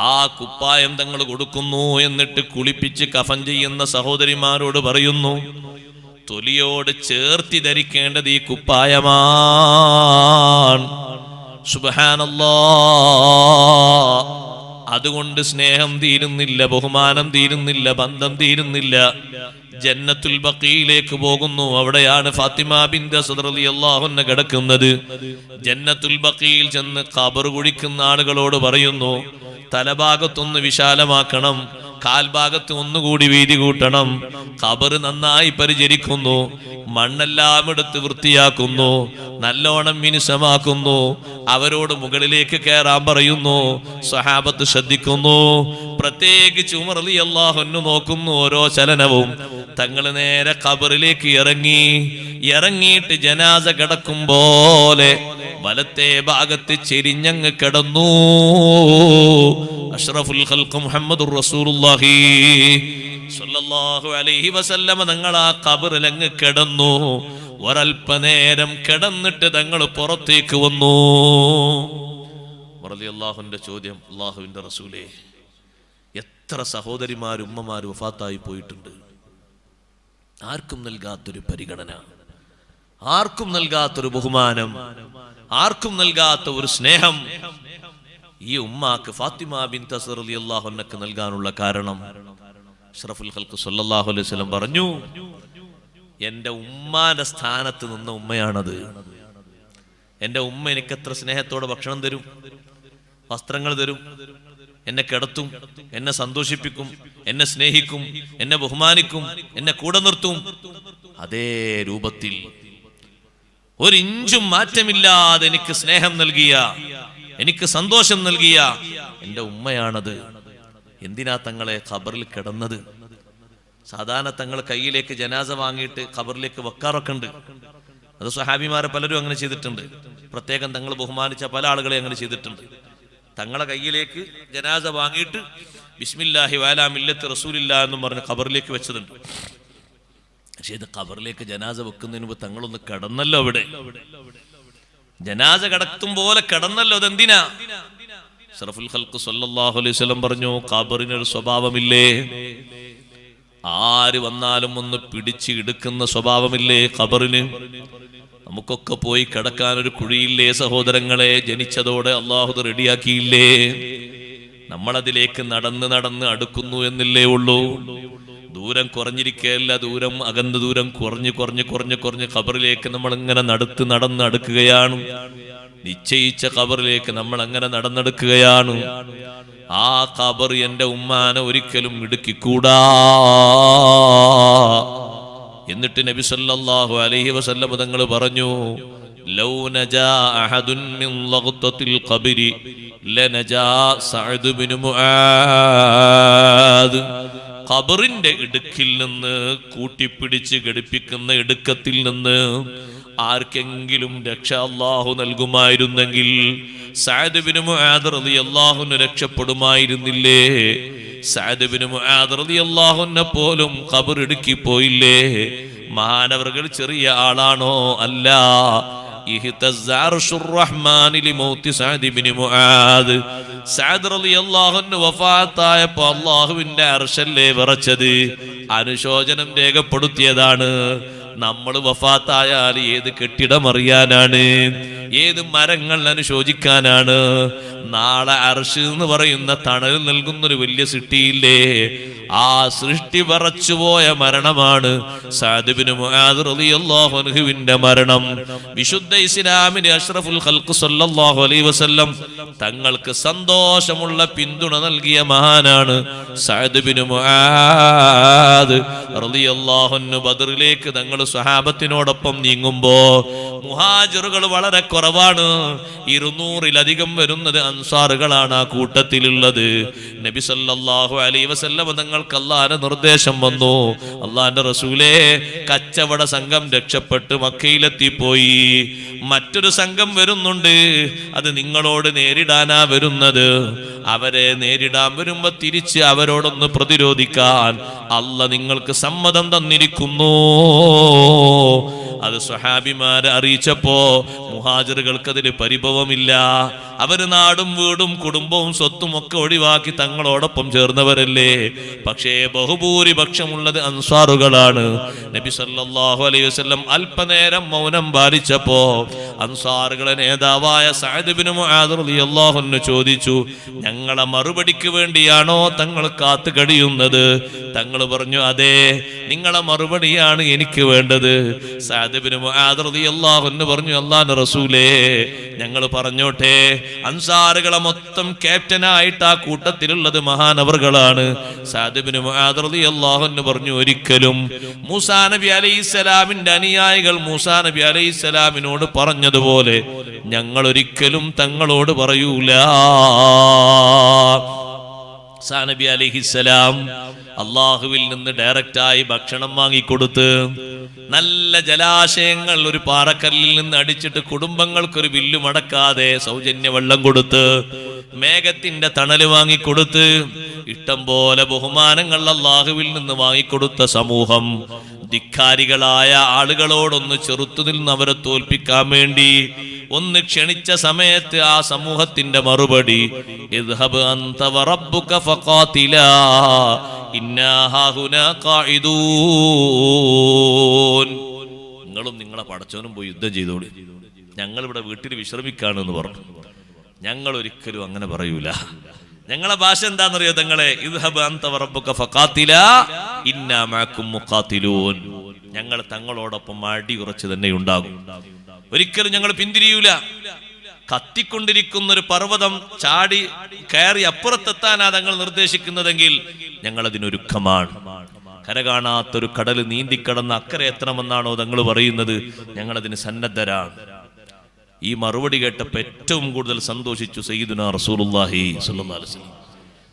ആ കുപ്പായം തങ്ങൾ കൊടുക്കുന്നു. എന്നിട്ട് കുളിപ്പിച്ച് കഫൻ ചെയ്യുന്ന സഹോദരിമാരോട് പറയുന്നു, തൊലിയോട് ചേർത്തി ധരിക്കേണ്ടത് ഈ കുപ്പായമാണ്. സുബ്ഹാനല്ലാഹ്. അതുകൊണ്ട് സ്നേഹം തീരുന്നില്ല, ബഹുമാനം തീരുന്നില്ല, ബന്ധം തീരുന്നില്ല. ജന്നത്തുൽ ബഖീയിലേക്ക് പോകുന്നു. അവിടെയാണ് ഫാത്തിമ ബിൻത് അസദ് റളിയല്ലാഹു അൻഹ കിടക്കുന്നത്. ജന്നത്തുൽ ബഖീയിൽ ചെന്ന് ഖബർ കുഴിക്കുന്ന ആളുകളോട് പറയുന്നു, തലഭാഗത്തൊന്ന് വിശാലമാക്കണം, കാൽഭാഗത്ത് ഒന്നുകൂടി വീതി കൂട്ടണം. ഖബർ നന്നായി പരിചരിക്കുന്നു, മണ്ണെല്ലാം എടുത്ത് വൃത്തിയാക്കുന്നു, നല്ലോണം മിനുസമാക്കുന്നു. അവരോട് മുകളിലേക്ക് കയറാൻ പറയുന്നു. സ്വഹാബത്ത് ശ്രദ്ധിക്കുന്നു. പ്രത്യേകിച്ച് ഉമർ റളിയല്ലാഹു അൻഹു നോക്കുന്നു ഓരോ ചലനവും. തങ്ങൾ നേരെ ഖബറിലേക്ക് ഇറങ്ങിയിട്ട് ജനാസ കിടക്കും പോലെ വലത്തെ ഭാഗത്ത് ചെരിഞ്ഞങ്ങ് കിടന്നു. അഷ്റഫുൽ ഖൽഖ് മുഹമ്മദുർ റസൂലുള്ളാഹി സ്വല്ലല്ലാഹു അലൈഹി വസല്ലമ തങ്ങൾ ആ ഖബറിലങ്ങ് കിടന്നു. ഒരൽപ്പനേരം കിടന്നിട്ട് തങ്ങൾ പുറത്തേക്ക് വന്നു. റളിയല്ലാഹുവിന്റെ ചോദ്യം, അല്ലാഹുവിന്റെ റസൂലേ, എത്ര സഹോദരിമാരും ഉമ്മമാരും വഫാത്തായി പോയിട്ടുണ്ട്. ആർക്കും നൽകാത്തൊരു പരിഗണന, ആർക്കും നൽകാത്തൊരു ബഹുമാനം, ആർക്കും നൽകാത്ത ഒരു സ്നേഹം ഈ ഉമ്മാക്ക് ഫാത്തിമ ബിൻത് അസദ് റളിയല്ലാഹു അൻഹക്ക് നൽകാനുള്ള കാരണം അഷ്റഫുൽ ഖൽഖ് സ്വല്ലല്ലാഹു അലൈഹി വസല്ലം പറഞ്ഞു, എന്റെ ഉമ്മാന്റെ സ്ഥാനത്ത് നിന്ന ഉമ്മയാണത്. എന്റെ ഉമ്മ എനിക്ക് എത്ര സ്നേഹത്തോടെ ഭക്ഷണം തരും, വസ്ത്രങ്ങൾ തരും, എന്നെ കിടത്തും, എന്നെ സന്തോഷിപ്പിക്കും, എന്നെ സ്നേഹിക്കും, എന്നെ ബഹുമാനിക്കും, എന്നെ കൂടെ നിർത്തും. അതേ രൂപത്തിൽ ഒരിഞ്ചും മാറ്റമില്ലാതെ എനിക്ക് സ്നേഹം നൽകിയ, എനിക്ക് സന്തോഷം നൽകിയ എന്റെ ഉമ്മയാണത്. എന്തിനാ തങ്ങളെ ഖബറിൽ കിടന്നത്? സാധാരണ തങ്ങൾ കയ്യിലേക്ക് ജനാസ വാങ്ങിയിട്ട് ഖബറിലേക്ക് വെക്കാറൊക്കെ ഉണ്ട്. അത് സ്വഹാബിമാരെ പലരും അങ്ങനെ ചെയ്തിട്ടുണ്ട്. പ്രത്യേകം തങ്ങൾ ബഹുമാനിച്ച പല ആളുകളെ അങ്ങനെ ചെയ്തിട്ടുണ്ട്. തങ്ങളെ കയ്യിലേക്ക് ജനാസ വാങ്ങിയിട്ട് ബിസ്മില്ലാഹി വഅലാ മില്ലത്തി റസൂലില്ലാഹ് എന്നും പറഞ്ഞ് ഖബറിലേക്ക് വെച്ചതുണ്ട്. പക്ഷേ ഇത് ഖബറിലേക്ക് ജനാസ വെക്കുന്നതിന് മുമ്പ് തങ്ങളൊന്ന് കിടന്നല്ലോ. അവിടെ ജനാസ കിടത്തും പോലെ കിടന്നല്ലോ. അതെന്തിനാ? അഷ്റഫുൽ ഖൽഖ് സ്വല്ലല്ലാഹു അലൈഹി വസല്ലം പറഞ്ഞു, ഖബറിനൊരു സ്വഭാവമില്ലേ? ആര് വന്നാലും ഒന്ന് പിടിച്ച് എടുക്കുന്ന സ്വഭാവമില്ലേ ഖബറിന്? നമുക്കൊക്കെ പോയി കിടക്കാൻ ഒരു കുഴിയില്ലേ സഹോദരങ്ങളെ? ജനിച്ചതോടെ അള്ളാഹു റെഡിയാക്കിയില്ലേ? നമ്മളതിലേക്ക് നടന്ന് നടന്ന് അടുക്കുന്നു എന്നില്ലേ ഉള്ളൂ. ദൂരം കുറഞ്ഞിരിക്കുകയല്ല, ദൂരം അകന്ന ദൂരം കുറഞ്ഞ് കുറഞ്ഞ് കുറഞ്ഞ് കുറഞ്ഞ് ഖബറിലേക്ക് നമ്മൾ ഇങ്ങനെ നടന്ന് അടുക്കുകയാണ്. നിശ്ചയിച്ച ഖബറിലേക്ക് നമ്മൾ അങ്ങനെ നടന്നെടുക്കുകയാണ്. ആ ഖബർ എന്റെ ഉമ്മാനെ ഒരിക്കലും ഇടുക്കിക്കൂടാ. എന്നിട്ട് നബി സല്ലല്ലാഹു അലൈഹി വസല്ലം തങ്ങൾ പറഞ്ഞു, ലൗ നജാ അഹദുൻ മിൻ ലഗ്തത്തിൽ ഖബരി ലനജാ സഅദ് ബിൻ മുആദ്. ഖബറിന്റെ ഇടുക്കിൽ നിന്ന്, കൂട്ടിപ്പിടിച്ച് ഘടിപ്പിക്കുന്ന ഇടുക്കത്തിൽ നിന്ന് ആർക്കെങ്കിലും രക്ഷ അല്ലാഹു നൽകുമായിരുന്നെങ്കിൽ സഅദ് ബിൻ മുആദ് റളിയല്ലാഹു അൻഹു രക്ഷപ്പെടുമായിരുന്നില്ലേ? സഅദ് ബിൻ മുആദ് റളിയല്ലാഹു അൻഹു പോലും ഖബർ ഇടുക്കി പോയില്ലേ? മഹാനവറുകൾ ചെറിയ ആളാണോ? അല്ല. വഫാത്തായപ്പോ അല്ലാഹുവിന്റെ അർശല്ലേ വിറച്ചത്? അനുശോചനം രേഖപ്പെടുത്തിയതാണ്. നമ്മൾ വഫാത്തായാൽ ഏത് കെട്ടിടം അറിയാനാണ്, ഏത് മരങ്ങൾ അനുശോചിക്കാനാണ്? നാളെ അർശ് എന്ന് പറയുന്ന തണൽ നൽകുന്നൊരു വലിയ സൃഷ്ടിയില്ലേ, ആ സൃഷ്ടി പറച്ചുപോയ മരണമാണ് സഅദ് ഇബ്നു മുആദ് റളിയല്ലാഹു അൻഹുവിന്റെ മരണം. വിശുദ്ധ ഇസ്ലാമിന്റെ അഷ്റഫുൽ ഖൽഖ് സല്ലല്ലാഹു അലൈഹി വസല്ലം തങ്ങൾക്ക് സന്തോഷമുള്ള പിന്തുണ നൽകിയ മഹാനാണ് സഅദ് ഇബ്നു മുആദ് റളിയല്ലാഹു അൻഹു. ബദറിലേക്ക് തങ്ങൾ സ്വഹാബത്തിനോടൊപ്പം നീങ്ങുമ്പോ മുഹാജിറുകൾ വളരെ കുറവാണ്, 200-ലധികം വരുന്നത് അൻസാറുകളാണ് ആ കൂട്ടത്തിലുള്ളത്. നബി സല്ലല്ലാഹു അലൈഹി വസല്ലം തങ്ങൾക്ക് അല്ലാഹുവിന്റെ നിർദ്ദേശം വന്നു, അല്ലാഹുവിന്റെ റസൂലേ, കച്ചവട സംഘം രക്ഷപ്പെട്ട് മക്കയിലെത്തിപ്പോയി, മറ്റൊരു സംഘം വരുന്നുണ്ട്, അത് നിങ്ങളോട് നേരിടാനാ വരുന്നത്. അവരെ നേരിടാൻ വരുമ്പോ തിരിച്ച് അവരോടൊന്ന് പ്രതിരോധിക്കാൻ അല്ലാഹ് നിങ്ങൾക്ക് സമ്മതം തന്നിരിക്കുന്നു. അത് സ്വഹാബിമാരെ അറിയിച്ചപ്പോ മുഹാജിറുകൾക്ക് അതിൽ പരിഭവമില്ല. അവര് നാടും വീടും കുടുംബവും സ്വത്തും ഒക്കെ ഒഴിവാക്കി തങ്ങളോടൊപ്പം ചേർന്നവരല്ലേ. പക്ഷേ ബഹുഭൂരിപക്ഷമുള്ളത് അൻസാറുകളാണ്. നബി സല്ലല്ലാഹു അലൈഹി വസല്ലം അല്പനേരം മൗനം പാലിച്ചപ്പോ അൻസാറുകളെ നേതാവായ സഅദ് ഇബ്നു മുആദ് റളിയല്ലാഹു അൻഹു ചോദിച്ചു, ഞങ്ങളെ മറുപടിക്ക് വേണ്ടിയാണോ തങ്ങൾ കാത്തു കഴിയുന്നത്? തങ്ങൾ പറഞ്ഞു, അതെ, നിങ്ങളെ മറുപടിയാണ് എനിക്ക് വേണ്ടത്. സഅദ് ഇബ്നു മുആദ് റളിയല്ലാഹു അൻഹു പറഞ്ഞു, അല്ലാഹുവിന്റെ റസൂലേ, ഞങ്ങൾ പറഞ്ഞോട്ടെ. അൻസാറുകളെ മൊത്തം ക്യാപ്റ്റനായിട്ട് ആ കൂട്ടത്തിലുള്ളത് മഹാനവറുകളാണ്. സഅദ് ഇബ്നു മുആദ് റളിയല്ലാഹു അൻഹു പറഞ്ഞു, ഒരിക്കലും മൂസാ നബി അലൈഹിസ്സലാമിന്റെ അനുയായികൾ മൂസാ നബി അലൈഹിസ്സലാമിനോട് പറഞ്ഞതുപോലെ ഞങ്ങൾ ഒരിക്കലും തങ്ങളോട് പറയൂല. മൂസാ നബി അലൈഹിസ്സലാം അള്ളാഹുവിൽ നിന്ന് ഡയറക്റ്റായി ഭക്ഷണം വാങ്ങിക്കൊടുത്ത്, നല്ല ജലാശയങ്ങൾ ഒരു പാറക്കല്ലിൽ നിന്ന് അടിച്ചിട്ട് കുടുംബങ്ങൾക്കൊരു ബില്ല് മടക്കാതെ സൗജന്യ വെള്ളം കൊടുത്ത്, മേഘത്തിന്റെ തണല് വാങ്ങിക്കൊടുത്ത്, ഇഷ്ടം പോലെ ബഹുമാനങ്ങൾ അള്ളാഹുവിൽ നിന്ന് വാങ്ങിക്കൊടുത്ത സമൂഹം ധിക്കാരികളായ ആളുകളോടൊന്ന് ചെറുത്തു നിന്ന് അവരെ തോൽപ്പിക്കാൻ വേണ്ടി ഒന്ന് ക്ഷണിച്ച സമയത്ത് ആ സമൂഹത്തിന്റെ മറുപടി, ഇദ്ഹബ് അൻത വറബ്ബുക ഫഖാതിലാ ഇന്നാ ഹാഹുനാ ഖാഇദൂൻ. നിങ്ങളും നിങ്ങളെ പടച്ചവനും പോയി യുദ്ധം ചെയ്തോളി, ഞങ്ങൾ ഇവിടെ വീട്ടിൽ വിശ്രമിക്കാണെന്ന് പറഞ്ഞു. ഞങ്ങൾ ഒരിക്കലും അങ്ങനെ പറയൂല. ഞങ്ങളെ ഭാഷ എന്താണെന്നറിയോ തങ്ങളെ? ഇദ്ഹബ് അൻത വറബ്ബുക ഫഖാതിലാ ഇന്നാ മഅകും മുഖാതിലൂൻ. ഞങ്ങൾ തങ്ങളോടൊപ്പം അടി ഉറച്ചു തന്നെ ഉണ്ടാകും, ഒരിക്കലും ഞങ്ങൾ പിന്തിരിയൂല. കത്തിക്കൊണ്ടിരിക്കുന്ന ഒരു പർവ്വതം ചാടി കയറി അപ്പുറത്തെത്താനാ തങ്ങൾ നിർദ്ദേശിക്കുന്നതെങ്കിൽ ഞങ്ങൾ അതിനൊരുക്കമാണ്. കര കാണാത്തൊരു കടൽ നീന്തിക്കടന്ന് അക്കരെ എത്തണമെന്നാണോ തങ്ങൾ പറയുന്നത്? ഞങ്ങൾ അതിന് സന്നദ്ധരാണ്. ഈ മറുപടി കേട്ടപ്പോൾ ഏറ്റവും കൂടുതൽ സന്തോഷിച്ചു സയ്യിദുനാ റസൂലുള്ളാഹി സ്വല്ലല്ലാഹു അലൈഹി വസല്ലം.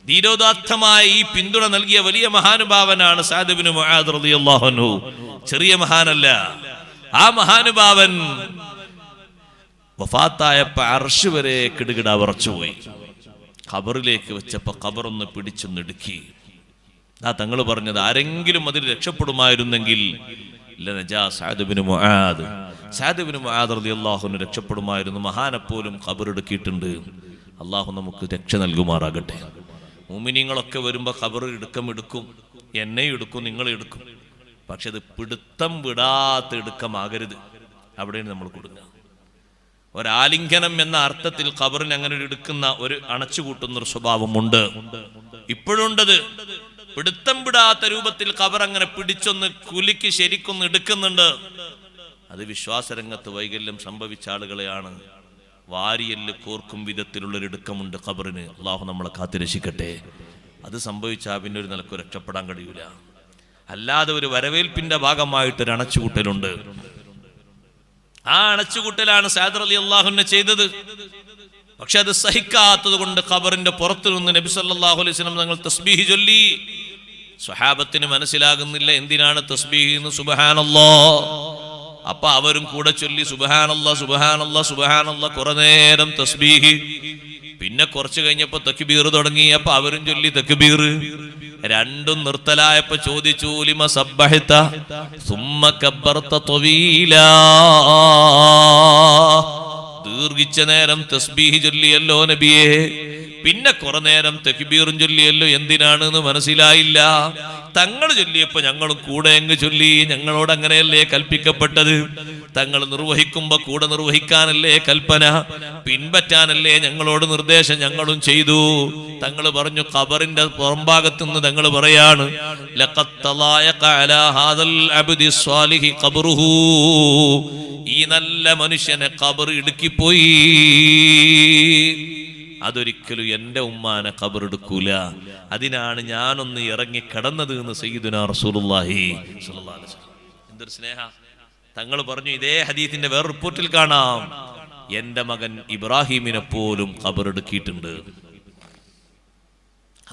ധീരോദാത്തമായ ഈ പിന്തുണ നൽകിയ വലിയ മഹാനുഭാവനാണ് സഅദ് ഇബ്നു മുആദ് റളിയല്ലാഹു അൻഹു. ചെറിയ മഹാനല്ല. ആ മഹാനുഭാവൻ വഫാത്തായപ്പോ അർശ് വരെ കിടുകിട വിറച്ചുപോയി. ഖബറിലേക്ക് വെച്ചപ്പോ ഖബറൊന്ന് പിടിച്ചൊന്നിടുക്കി. ആ തങ്ങൾ പറഞ്ഞത്, ആരെങ്കിലും അതിൽ രക്ഷപ്പെടുമായിരുന്നെങ്കിൽ സഅദ് ഇബ്നു മുആദ് റളിയല്ലാഹു അൻഹു രക്ഷപ്പെടുമായിരുന്നു. മഹാനെപ്പോലും ഖബറെടുക്കിയിട്ടുണ്ട്. അള്ളാഹു നമുക്ക് രക്ഷ നൽകുമാറാകട്ടെ. മുഅ്മിനീങ്ങളൊക്കെ വരുമ്പോ ഖബർ എടുക്കും, എന്നെയും എടുക്കും, നിങ്ങളെ എടുക്കും. പക്ഷെ അത് പിടുത്തം വിടാത്ത എടുക്കമാകരുത്. അവിടെയാണ് നമ്മൾ കൊടുക്കുക. ഒരാലിംഗനം എന്ന അർത്ഥത്തിൽ ഖബറിന് അങ്ങനെ എടുക്കുന്ന ഒരു അണച്ചുകൂട്ടുന്ന ഒരു സ്വഭാവമുണ്ട്, ഇപ്പോഴുണ്ടത്. പിടുത്തം വിടാത്ത രൂപത്തിൽ ഖബർ അങ്ങനെ പിടിച്ചൊന്ന് കുലുക്കി ശരിക്കൊന്ന് എടുക്കുന്നുണ്ട്. അത് വിശ്വാസരംഗത്ത് വൈകല്യം സംഭവിച്ച ആളുകളെയാണ്. വാരിയല് കോർക്കും വിധത്തിലുള്ളൊരിടുക്കമുണ്ട് ഖബറിന്. അള്ളാഹു നമ്മളെ കാത്തുരക്ഷിക്കട്ടെ. അത് സംഭവിച്ചാൽ പിന്നെ ഒരു നിലക്ക് രക്ഷപ്പെടാൻ കഴിയൂല. അല്ലാതെ ഒരു വരവേൽപ്പിന്റെ ഭാഗമായിട്ടൊരു അണച്ചുകൂട്ടലുണ്ട്. ആ അണച്ചുകൂട്ടലാണ് സഅദ് റളിയല്ലാഹു അൻഹു ചെയ്തത്. പക്ഷെ അത് സഹിക്കാത്തത് കൊണ്ട് ഖബറിന്റെ പുറത്തു നിന്ന് നബി സല്ലല്ലാഹു അലൈഹി വസല്ലം തങ്ങൾ തസ്ബീഹ് ചൊല്ലി. സ്വഹാബത്തിന് മനസ്സിലാകുന്നില്ല എന്തിനാണ് തസ്ബീഹ് എന്ന്. സുബ്ഹാനല്ലാഹ്. അപ്പൊ അവരും കൂടെ ചൊല്ലി സുബ്ഹാനല്ലാഹ് സുബ്ഹാനല്ലാഹ് സുബ്ഹാനല്ലാഹ്. കുറെ നേരം തസ്ബീഹ്. പിന്നെ കുറച്ചു കഴിഞ്ഞപ്പോ തക്ബീർ തുടങ്ങി. അപ്പൊ അവരും ചൊല്ലി തക്ബീർ. രണ്ടും നിർത്തലായപ്പോ ചോദിച്ചു, ലിമ സബ്ബഹത സുമ്മ കബ്ബർത തവീലാ. ദീർഘിച്ച നേരം തസ്ബീഹ് ചൊല്ലിയല്ലോ നബിയേ, പിന്നെ കുറെ നേരം തക്ബീറും ചൊല്ലിയല്ലോ, എന്തിനാണെന്ന് മനസ്സിലായില്ല. തങ്ങൾ ചൊല്ലിയപ്പോ ഞങ്ങളും കൂടെ അങ്ങ് ചൊല്ലി. ഞങ്ങളോട് അങ്ങനെയല്ലേ കൽപ്പിക്കപ്പെട്ടത്? തങ്ങൾ നിർവഹിക്കുമ്പോ കൂടെ നിർവഹിക്കാനല്ലേ കൽപ്പന, പിൻപറ്റാനല്ലേ ഞങ്ങളോട് നിർദ്ദേശം. ഞങ്ങളും ചെയ്തു. തങ്ങൾ പറഞ്ഞു, ഖബറിന്റെ പുറംഭാഗത്ത് നിന്ന് തങ്ങൾ പറയാണ്, ഈ നല്ല മനുഷ്യനെ ഖബർ ഇടുക്കിപ്പോയി. അതൊരിക്കലും എന്റെ ഉമ്മാനെ ഖബർ എടുക്കൂല. അതിനാണ് ഞാനൊന്ന് ഇറങ്ങി കിടന്നത് എന്ന് സയ്യിദുനാ റസൂലുള്ളാഹി സ്വല്ലല്ലാഹു അലൈഹി വസല്ലം. എന്തൊരു സ്നേഹ! തങ്ങൾ പറഞ്ഞു, ഇതേ ഹദീസിന്റെ വേറെ റിപ്പോർട്ടിൽ കാണാം, എന്റെ മകൻ ഇബ്രാഹിമിനെ പോലും ഖബറെടുക്കിയിട്ടുണ്ട്.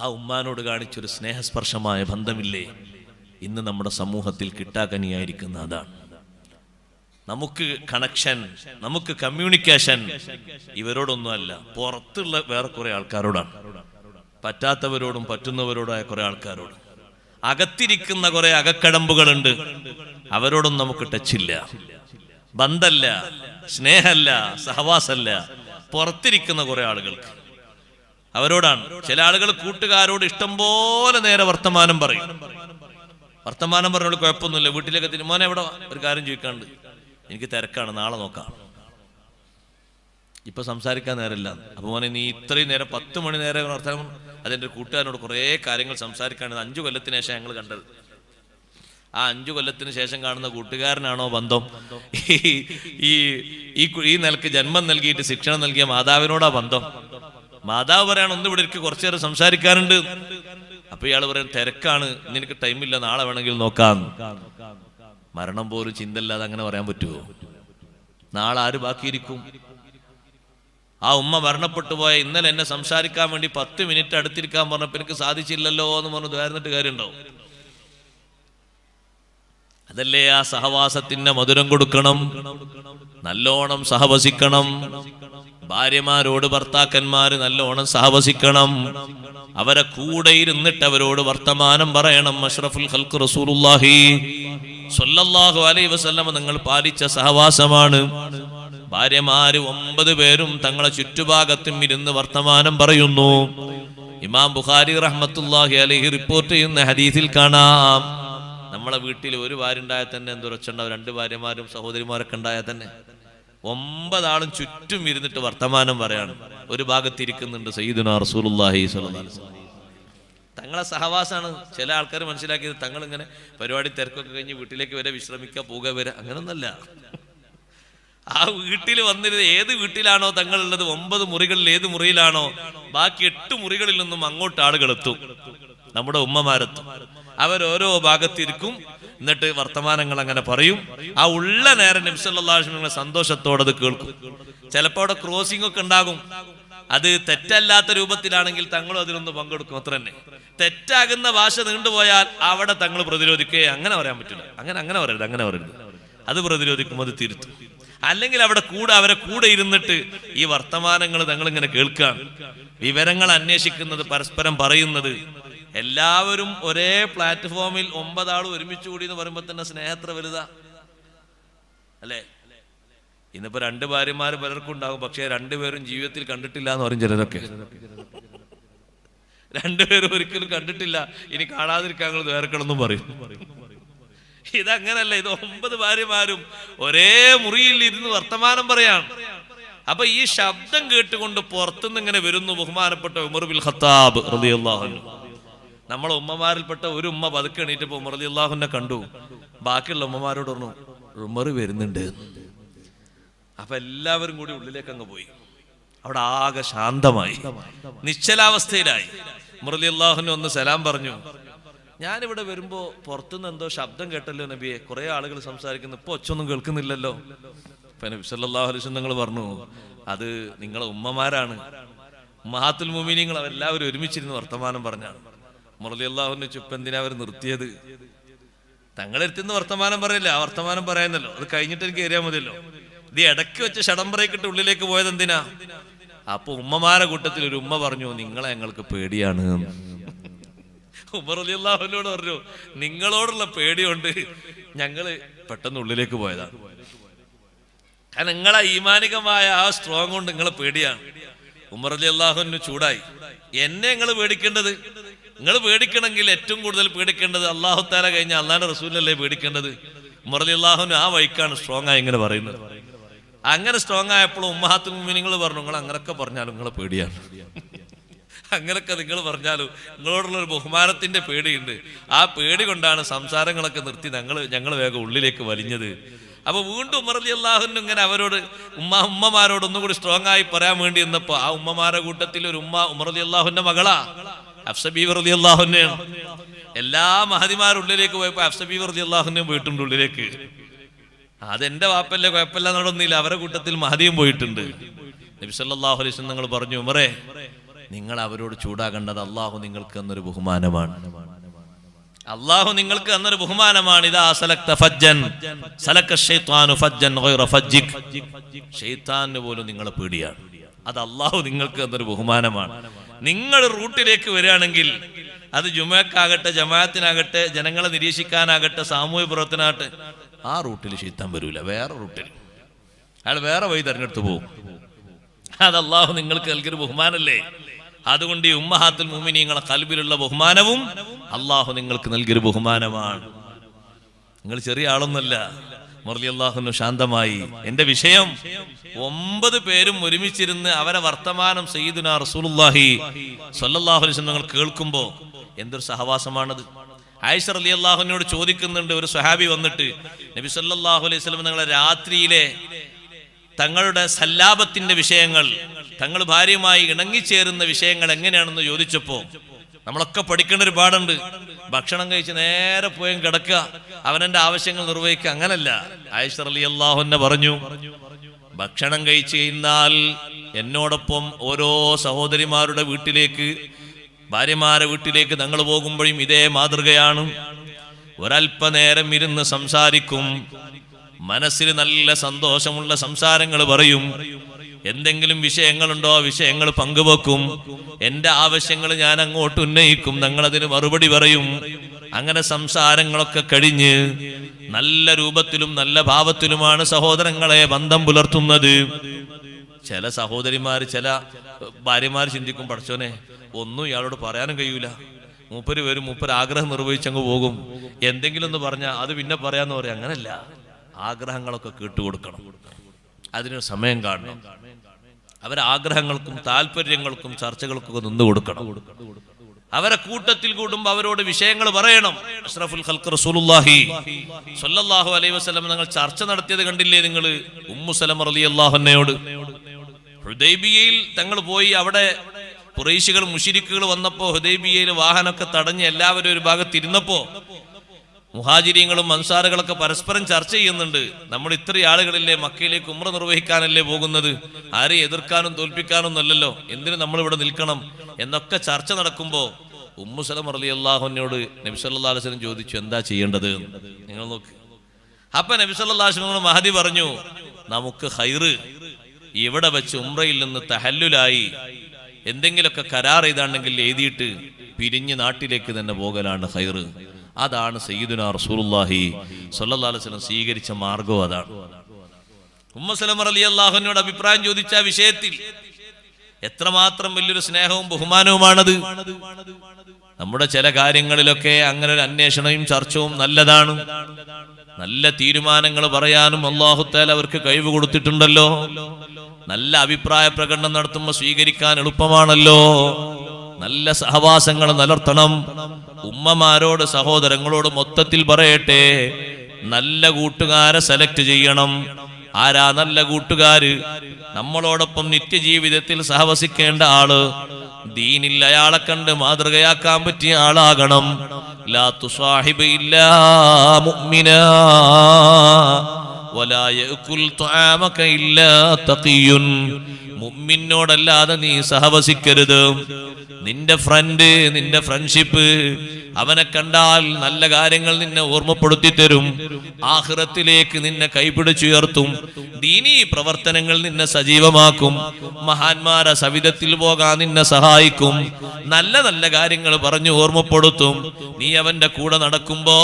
ആ ഉമ്മാനോട് കാണിച്ചൊരു സ്നേഹസ്പർശമായ ബന്ധമില്ലേ ഇന്ന് നമ്മുടെ സമൂഹത്തിൽ കിട്ടാക്കനിയായിരിക്കുന്ന? അതാണ് നമുക്ക് കണക്ഷൻ, നമുക്ക് കമ്മ്യൂണിക്കേഷൻ. ഇവരോടൊന്നുമല്ല, പുറത്തുള്ള വേറെ കുറെ ആൾക്കാരോടാണ്. പറ്റാത്തവരോടും പറ്റുന്നവരോടായ കുറെ ആൾക്കാരോട്. അകത്തിരിക്കുന്ന കുറെ അകക്കടമ്പുകളുണ്ട്, അവരോടൊന്നും നമുക്ക് ടച്ചില്ല, ബന്ധമല്ല, സ്നേഹമല്ല, സഹവാസമല്ല. പുറത്തിരിക്കുന്ന കുറെ ആളുകൾക്ക് അവരോടാണ്. ചില ആളുകൾ കൂട്ടുകാരോട് ഇഷ്ടം പോലെ നേരെ വർത്തമാനം പറയും. വർത്തമാനം പറഞ്ഞോട് കുഴപ്പമൊന്നുമില്ല. വീട്ടിലേക്ക് എത്തി, മോനെ എവിടെ, ഒരു കാര്യം ചോദിക്കാണ്ട്, എനിക്ക് തിരക്കാണ്, നാളെ നോക്കാം, ഇപ്പൊ സംസാരിക്കാൻ നേരമില്ല. അപ്പൊ മോനെ നീ ഇത്രയും നേരം 10 മണി നേരം വർത്തമാനം. അതെന്റെ കൂട്ടുകാരനോട് കുറെ കാര്യങ്ങൾ സംസാരിക്കാണ്. 5 കൊല്ലത്തിന് ശേഷം ഞങ്ങൾ കണ്ടത്. ആ 5 കൊല്ലത്തിന് ശേഷം കാണുന്ന കൂട്ടുകാരനാണോ ബന്ധം? ഈ നിലക്ക് ജന്മം നൽകിയിട്ട് ശിക്ഷണം നൽകിയ മാതാവിനോടാ ബന്ധം. മാതാവ് പറയാണ്, ഒന്ന് ഇവിടെ എനിക്ക് കുറച്ചു നേരം സംസാരിക്കാറുണ്ട്. അപ്പൊ ഇയാൾ പറയാൻ, തിരക്കാണ്, നിനക്ക് ടൈമില്ല, നാളെ വേണമെങ്കിൽ നോക്കാം. മരണം പോലും ചിന്തയില്ലാതെ അങ്ങനെ പറയാൻ പറ്റുമോ? നാളെ ആര് ബാക്കിയിരിക്കും? ആ ഉമ്മ മരണപ്പെട്ടു പോയ ഇന്നലെ എന്നെ സംസാരിക്കാൻ വേണ്ടി 10 മിനിറ്റ് അടുത്തിരിക്കാൻ പറഞ്ഞപ്പോ എനിക്ക് സാധിച്ചില്ലല്ലോ എന്ന് പറഞ്ഞു ദ്വാരുന്നിട്ട് കാര്യമുണ്ടാവും? അതല്ലേ ആ സഹവാസത്തിന്റെ മധുരം കൊടുക്കണം, നല്ലോണം സഹവസിക്കണം. ഭാര്യമാരോട് ഭർത്താക്കന്മാര് നല്ലോണം സഹവസിക്കണം, അവരെ കൂടെ ഇരുന്നിട്ട് അവരോട് വർത്തമാനം പറയണം. അഷ്റഫുൽ ഖൽഖ് റസൂലുള്ളാഹി സ്വല്ലല്ലാഹു അലൈഹി വസല്ലം നിങ്ങൾ പാലിച്ച സഹവാസമാണ്. ഭാര്യമാര് 9 പേരും തങ്ങളെ ചുറ്റുഭാഗത്തും ഇരുന്ന് വർത്തമാനം പറയുന്നു. ഇമാം ബുഖാരി റഹ്മത്തുള്ളാഹി അലൈഹി റിപ്പോർട്ട് ചെയ്യുന്ന ഹദീസിൽ കാണാം, നമ്മളെ വീട്ടിൽ ഒരു ഭാര്യ ഉണ്ടായാൽ തന്നെ എന്തൊരൊച്ചുണ്ടാവും, 2 ഭാര്യമാരും സഹോദരിമാരൊക്കെ ഉണ്ടായാൽ തന്നെ 9 ആളും ചുറ്റും ഇരുന്നിട്ട് വർത്തമാനം പറയാണ്. ഒരു ഭാഗത്തിരിക്കുന്നുണ്ട് സയ്യിദുനാ റസൂലുള്ളാഹി സ്വല്ലല്ലാഹു അലൈഹി വസല്ലം. തങ്ങളെ സഹവാസാണ്. ചില ആൾക്കാർ മനസ്സിലാക്കിയത് തങ്ങൾ ഇങ്ങനെ പരിപാടി തിരക്കൊക്കെ കഴിഞ്ഞ് വീട്ടിലേക്ക് വരെ വിശ്രമിക്കുക, പോവുക, വരെ, അങ്ങനൊന്നല്ല. ആ വീട്ടിൽ വന്നിരുന്നത് ഏത് വീട്ടിലാണോ തങ്ങളുള്ളത്, 9 മുറികളിൽ ഏത് മുറിയിലാണോ, ബാക്കി 8 മുറികളിൽ നിന്നും അങ്ങോട്ട് ആളുകൾ എത്തും. നമ്മുടെ ഉമ്മമാരെത്തും. അവരോരോ ഭാഗത്തിരിക്കും. എന്നിട്ട് വർത്തമാനങ്ങൾ അങ്ങനെ പറയും. ആ ഉള്ള നേരം നബി സല്ലല്ലാഹു അലൈഹി വസല്ലം സന്തോഷത്തോടെ അത് കേൾക്കും. ചിലപ്പോൾ അവിടെ ക്രോസിംഗ് ഒക്കെ ഉണ്ടാകും. അത് തെറ്റല്ലാത്ത രൂപത്തിലാണെങ്കിൽ തങ്ങളും അതിലൊന്ന് പങ്കെടുക്കും, അത്ര തന്നെ. തെറ്റാകുന്ന ഭാഷ നീണ്ടുപോയാൽ അവിടെ തങ്ങൾ പ്രതിരോധിക്കുകയെ അങ്ങനെ പറയാൻ പറ്റില്ല. അങ്ങനെ പറയരുത്. അത് പ്രതിരോധിക്കും, അത് തിരുത്തും. അല്ലെങ്കിൽ അവിടെ അവരെ കൂടെ ഇരുന്നിട്ട് ഈ വർത്തമാനങ്ങൾ തങ്ങൾ ഇങ്ങനെ കേൾക്കാം, വിവരങ്ങൾ അന്വേഷിക്കുന്നത്, പരസ്പരം പറയുന്നത്. എല്ലാവരും ഒരേ പ്ലാറ്റ്ഫോമിൽ 9 ആളും ഒരുമിച്ച് കൂടി എന്ന് പറയുമ്പോൾ തന്നെ സ്നേഹത്ര വലുതാ അല്ലേ? ഇന്നിപ്പോ 2 ഭാര്യമാര് പലർക്കും ഉണ്ടാകും, പക്ഷെ 2 പേരും ജീവിതത്തിൽ കണ്ടിട്ടില്ല എന്ന് പറയും ചിലരൊക്കെ. 2 പേരും ഒരിക്കലും കണ്ടിട്ടില്ല, ഇനി കാണാതിരിക്കാൻ വേർക്കണമെന്നും പറയും. ഇതങ്ങനല്ല. ഇത് 9 ഭാര്യമാരും ഒരേ മുറിയിൽ ഇരുന്ന് വർത്തമാനം പറയാം. അപ്പൊ ഈ ശബ്ദം കേട്ടുകൊണ്ട് പുറത്തുനിന്ന് ഇങ്ങനെ വരുന്നു ബഹുമാനപ്പെട്ട ഉമർ ബിൻ ഖത്താബ് റളിയല്ലാഹു അൻഹു. നമ്മളെ ഉമ്മമാരിൽപ്പെട്ട ഒരു ഉമ്മ പതുക്കെ എണീറ്റപ്പോ ഉമർ റളിയല്ലാഹുവിനെ കണ്ടു. ബാക്കിയുള്ള ഉമ്മമാരോട് പറഞ്ഞു, ഉമർ വരുന്നുണ്ട്. അപ്പൊ എല്ലാവരും കൂടി ഉള്ളിലേക്ക് അങ്ങ് പോയി. അവിടെ ആകെ ശാന്തമായി, നിശ്ചലാവസ്ഥയിലായി. ഉമർ റളിയല്ലാഹുവിനെ ഒന്ന് സലാം പറഞ്ഞു. ഞാനിവിടെ വരുമ്പോ പുറത്തുനിന്ന് എന്തോ ശബ്ദം കേട്ടല്ലോ നബിയെ, കുറെ ആളുകൾ സംസാരിക്കുന്നു, ഇപ്പൊ ഒച്ചൊന്നും കേൾക്കുന്നില്ലല്ലോ. അപ്പൊ നബി സല്ലല്ലാഹു അലൈഹി വസല്ലം നിങ്ങൾ പറഞ്ഞു, അത് നിങ്ങളെ ഉമ്മമാരാണ്, ഉമ്മഹാത്തുൽ മുഅ്മിനീങ്ങൾ, അവരെല്ലാവരും ഒരുമിച്ചിരുന്ന് വർത്തമാനം പറഞ്ഞാണ്. ഉമർ റളിയല്ലാഹു അൻഹു ഇപ്പൊ എന്തിനാ അവർ നിർത്തിയത്? തങ്ങളെടുത്തുനിന്ന് വർത്തമാനം പറയില്ല, ആ വർത്തമാനം പറയാന്നല്ലോ, അത് കഴിഞ്ഞിട്ട് എനിക്ക് ഏറിയാൽ മതിയല്ലോ. ഇത് ഇടയ്ക്ക് വെച്ച് ഷടംബറയിക്കിട്ട് ഉള്ളിലേക്ക് പോയത് എന്തിനാ? അപ്പൊ ഉമ്മമാരെ കൂട്ടത്തിൽ ഒരു ഉമ്മ പറഞ്ഞു, നിങ്ങളെ ഞങ്ങൾക്ക് പേടിയാണ്. ഉമർ റളിയല്ലാഹു അൻഹുവോട് പറഞ്ഞു, നിങ്ങളോടുള്ള പേടിയുണ്ട് ഞങ്ങള് പെട്ടെന്ന് ഉള്ളിലേക്ക് പോയതാണ്. കാരണം നിങ്ങളെ ഈമാനികമായ ആ സ്ട്രോങ് കൊണ്ട് നിങ്ങളെ പേടിയാണ്. ഉമർ റളിയല്ലാഹു അൻഹു ചൂടായി. എന്നെ നിങ്ങൾ പേടിക്കേണ്ടത്? നിങ്ങൾ പേടിക്കണമെങ്കിൽ ഏറ്റവും കൂടുതൽ പേടിക്കേണ്ടത് അല്ലാഹു തആല കഴിഞ്ഞ അല്ലാഹുവിന്റെ റസൂലല്ലേ പേടിക്കേണ്ടത്. ഉമർ റളിയല്ലാഹു അൻഹു ആ വഴിക്കാണ് സ്ട്രോങ് ആയി ഇങ്ങനെ പറയുന്നത്. അങ്ങനെ സ്ട്രോങ് ആയപ്പോൾ ഉമ്മഹാത്തുൽ മുഅ്മിനീങ്ങൾ പറഞ്ഞു, നിങ്ങൾ അങ്ങനൊക്കെ പറഞ്ഞാലും നിങ്ങളെ പേടിയാണ്. അങ്ങനൊക്കെ നിങ്ങൾ പറഞ്ഞാലും നിങ്ങളോടുള്ളൊരു ബഹുമാനത്തിന്റെ പേടിയുണ്ട്. ആ പേടി കൊണ്ടാണ് സംസാരങ്ങളൊക്കെ നിർത്തി ഞങ്ങൾ വേഗം ഉള്ളിലേക്ക് വലിഞ്ഞത്. അപ്പൊ വീണ്ടും ഉമർ റളിയല്ലാഹു അൻഹു ഇങ്ങനെ അവരോട് ഉമ്മമാരോട് ഒന്നും കൂടി സ്ട്രോങ് ആയി പറയാൻ വേണ്ടി എന്നപ്പോ ആ ഉമ്മമാരുടെ കൂട്ടത്തിൽ ഒരു ഉമ്മ ഉമർ റളിയല്ലാഹുവിന്റെ മകളാ ഹഫ്സ ബീവി റളിയല്ലാഹു അൻഹയാണ്. എല്ലാ മഹദിമാരുടെ ഉള്ളിലേക്ക് പോയപ്പോ ഹഫ്സ ബീവി റളിയല്ലാഹു അൻഹ പോയിട്ടുണ്ട് ഉള്ളിലേക്ക്. അതെന്റെ വാപ്പല്ലേ, കുഴപ്പമില്ല നടന്നില്ല. അവരുടെ കൂട്ടത്തിൽ മഹദിയും പോയിട്ടുണ്ട്. നബി സല്ലല്ലാഹു അലൈഹി വസല്ലം നിങ്ങൾ പറഞ്ഞു, ഉമറേ നിങ്ങൾ അവരോട് ചൂടാകേണ്ടത് അള്ളാഹു നിങ്ങൾക്ക് എന്നൊരു ബഹുമാനമാണ്. അള്ളാഹു നിങ്ങൾക്ക് എന്നൊരു ബഹുമാനമാണ്. ഇദാ സലക്ത ഫജ്ജൻ സലക ശൈത്വാനു ഫജ്ജൻ ഗൈറ ഫജ്ജിക്. ശൈത്താന് പോലും നിങ്ങളെ പേടിയാണ്. അത് അള്ളാഹു നിങ്ങൾക്ക് എന്നൊരു ബഹുമാനമാണ്. നിങ്ങൾ റൂട്ടിലേക്ക് വരികയാണെങ്കിൽ അത് ജുമഅക്കാകട്ടെ, ജമാഅത്തിനാകട്ടെ, ജനങ്ങളെ നിരീക്ഷിക്കാനാകട്ടെ, സാമൂഹ്യ പ്രവർത്തനാകട്ടെ, ആ റൂട്ടിൽ ശൈത്താൻ വരൂല. വേറെ റൂട്ടിൽ അയാൾ വേറെ വഴി തെരഞ്ഞെടുത്ത് പോകും. അത് അള്ളാഹു നിങ്ങൾക്ക് നൽകിയൊരു ബഹുമാനല്ലേ. അതുകൊണ്ട് ഈ ഉമ്മഹാത്തുൽ മുഅ്മിനീങ്ങളെ ഖൽബിലുള്ള ബഹുമാനവും അള്ളാഹു നിങ്ങൾക്ക് നൽകിയൊരു ബഹുമാനമാണ്. നിങ്ങൾ ചെറിയ ആളൊന്നുമല്ല. ഉമർ റളിയല്ലാഹു അൻഹു ശാന്തമായി. എന്റെ വിഷയം 9 പേരും ഒരുമിച്ചിരുന്ന് അവരെ വർത്തമാനം സയ്യിദുനാ റസൂലുള്ളാഹി സ്വല്ലല്ലാഹു അലൈഹി വസല്ലം നിങ്ങൾ കേൾക്കുമ്പോ എന്തൊരു സഹവാസമാണത്. ആയിഷ റളിയല്ലാഹു അൻഹയോട് ചോദിക്കുന്നുണ്ട്, ഒരു സ്വഹാബി വന്നിട്ട് നബി സല്ലല്ലാഹു അലൈഹി വസല്ലം നിങ്ങളെ രാത്രിയിലെ തങ്ങളുടെ സല്ലാപത്തിന്റെ വിഷയങ്ങൾ, തങ്ങൾ ഭാര്യയുമായി ഇണങ്ങിച്ചേരുന്ന വിഷയങ്ങൾ എങ്ങനെയാണെന്ന് ചോദിച്ചപ്പോ നമ്മളൊക്കെ പഠിക്കേണ്ട ഒരു പാടുണ്ട്. ഭക്ഷണം കഴിച്ച് നേരെ പോയി കിടക്കുക, അവനെന്റെ ആവശ്യങ്ങൾ നിർവഹിക്കുക, അങ്ങനല്ല. ആയിഷ റളിയല്ലാഹു അൻഹ പറഞ്ഞു, ഭക്ഷണം കഴിച്ച് കഴിഞ്ഞാൽ എന്നോടൊപ്പം ഓരോ സഹോദരിമാരുടെ വീട്ടിലേക്ക്, ഭാര്യമാരുടെ വീട്ടിലേക്ക് തങ്ങൾ പോകുമ്പോഴും ഇതേ മാതൃകയാണ്. ഒരല്പനേരം ഇരുന്ന് സംസാരിക്കും, മനസ്സിൽ നല്ല സന്തോഷമുള്ള സംസാരങ്ങൾ പറയും. എന്തെങ്കിലും വിഷയങ്ങളുണ്ടോ വിഷയങ്ങൾ പങ്കുവെക്കും. എന്റെ ആവശ്യങ്ങൾ ഞാൻ അങ്ങോട്ട് ഉന്നയിക്കും, ഞങ്ങളതിന് മറുപടി പറയും. അങ്ങനെ സംസാരങ്ങളൊക്കെ കഴിഞ്ഞ് നല്ല രൂപത്തിലും നല്ല ഭാവത്തിലുമാണ് സഹോദരങ്ങളെ ബന്ധം പുലർത്തുന്നത്. ചില സഹോദരിമാര്, ചില ഭാര്യമാര് ചിന്തിക്കും, പഠിച്ചോനെ ഒന്നും ഇയാളോട് പറയാനും കഴിയൂല, മൂപ്പര് വരും, മൂപ്പര് ആഗ്രഹം നിർവഹിച്ചങ്ങ് പോകും, എന്തെങ്കിലും ഒന്ന് പറഞ്ഞാൽ അത് പിന്നെ പറയാന്ന് പറയാം. അങ്ങനല്ല, ആഗ്രഹങ്ങളൊക്കെ കേട്ടുകൊടുക്കണം, അതിനൊരു സമയം കാണണം. അവരെ ആഗ്രഹങ്ങൾക്കും താല്പര്യങ്ങൾക്കും ചർച്ചകൾക്കൊക്കെ നിന്ന് കൊടുക്കണം. അവരെ കൂട്ടത്തിൽ കൂടുമ്പോൾ അവരോട് വിഷയങ്ങൾ പറയണം. അഷ്റഫുൽ ഖൽഖ് റസൂലുള്ളാഹി സ്വല്ലല്ലാഹു അലൈഹി വസല്ലം നിങ്ങൾ ചർച്ച നടത്തിയത് കണ്ടില്ലേ നിങ്ങൾ ഉമ്മു സലമ റളിയല്ലാഹു അൻഹയോട്? ഹുദൈബിയയിൽ തങ്ങൾ പോയി, അവിടെ ഖുറൈശികൾ മുശ്രിക്കുകൾ വന്നപ്പോ ഹുദൈബിയയിൽ വാഹനമൊക്കെ തടഞ്ഞ് എല്ലാവരും ഒരു ഭാഗത്തിരുന്നപ്പോ മുഹാജിരീങ്ങളും അൻസാറുകളൊക്കെ പരസ്പരം ചർച്ച ചെയ്യുന്നുണ്ട്. നമ്മൾ ഇത്രയും ആളുകളില്ലേ മക്കയിലേക്ക് ഉംറ നിർവഹിക്കാനല്ലേ പോകുന്നത്, ആരെയും എതിർക്കാനും തോൽപ്പിക്കാനും അല്ലല്ലോ, എന്തിനു നമ്മൾ ഇവിടെ നിൽക്കണം എന്നൊക്കെ ചർച്ച നടക്കുമ്പോ ഉമ്മു സലമ റളിയല്ലാഹു അൻഹയോട് നബി സല്ലല്ലാഹു അലൈഹി വസല്ലം ചോദിച്ചു, എന്താ ചെയ്യേണ്ടത്? നിങ്ങൾ നോക്ക്. അപ്പൊ നബി സല്ലല്ലാഹു അലൈഹി വസല്ലം മഹദി പറഞ്ഞു, നമുക്ക് ഖൈറ് ഇവിടെ വെച്ച് ഉംറയിൽ നിന്ന് തഹല്ലുലായി എന്തെങ്കിലുമൊക്കെ കരാർ ചെയ്താണെങ്കിൽ എഴുതിയിട്ട് പിരിഞ്ഞ് നാട്ടിലേക്ക് തന്നെ പോകലാണ് ഖൈറ്. അതാണ് സയ്യിദുനാ റസൂലുള്ളാഹി സ്വല്ലല്ലാഹു അലൈഹി വസല്ലം സ്വീകരിച്ച മാർഗം. അതാണ്. ഉമ്മു സലമ റളിയല്ലാഹു അൻഹയോട് അഭിപ്രായം ചോദിച്ച വിഷയത്തിൽ എത്രമാത്രം വലിയൊരു സ്നേഹവും ബഹുമാനവുമാണത്. നമ്മുടെ ചില കാര്യങ്ങളിലൊക്കെ അങ്ങനെ ഒരു അന്വേഷണവും ചർച്ചയും നല്ലതാണ്. നല്ല തീരുമാനങ്ങൾ പറയാനും അല്ലാഹു തആല അവർക്ക് കഴിവ് കൊടുത്തിട്ടുണ്ടല്ലോ. നല്ല അഭിപ്രായ പ്രകടനം നടത്തുമ്പോൾ സ്വീകരിക്കാൻ എളുപ്പമാണല്ലോ. നല്ല സഹവാസങ്ങൾ നിലർത്തണം. ഉമ്മമാരോട് സഹോദരങ്ങളോട് മൊത്തത്തിൽ പറയട്ടെ, നല്ല കൂട്ടുകാരെ സെലക്ട് ചെയ്യണം. ആരാ നല്ല കൂട്ടുകാര്? നമ്മളോടൊപ്പം നിത്യജീവിതത്തിൽ സഹവസിക്കേണ്ട ആള്, ദീനിൽ അയാളെ കണ്ട് മാതൃകയാക്കാൻ പറ്റിയ ആളാകണം. ലാ തുസാഹിബ് ഇല്ലാ മുഅ്മിനാ വലാ യഅകുൽ തുആമക ഇല്ലാ തഖിയുൻ. മുഅ്മിനോടല്ലാതെ നീ സഹവസിക്കരുത്. നിന്റെ ഫ്രണ്ട്, നിന്റെ ഫ്രണ്ട്ഷിപ്പ്, അവനെ കണ്ടാൽ നല്ല കാര്യങ്ങൾ നിന്നെ ഓർമ്മപ്പെടുത്തി തരും, ആഖിറത്തിലേക്ക് നിന്നെ കൈപിടിച്ചുയർത്തും, ദീനീ പ്രവർത്തനങ്ങൾ നിന്നെ സജീവമാക്കും, മഹാന്മാരെ സവിധത്തിൽ പോകാൻ നിന്നെ സഹായിക്കും, നല്ല നല്ല കാര്യങ്ങൾ പറഞ്ഞു ഓർമ്മപ്പെടുത്തും. നീ അവന്റെ കൂടെ നടക്കുമ്പോ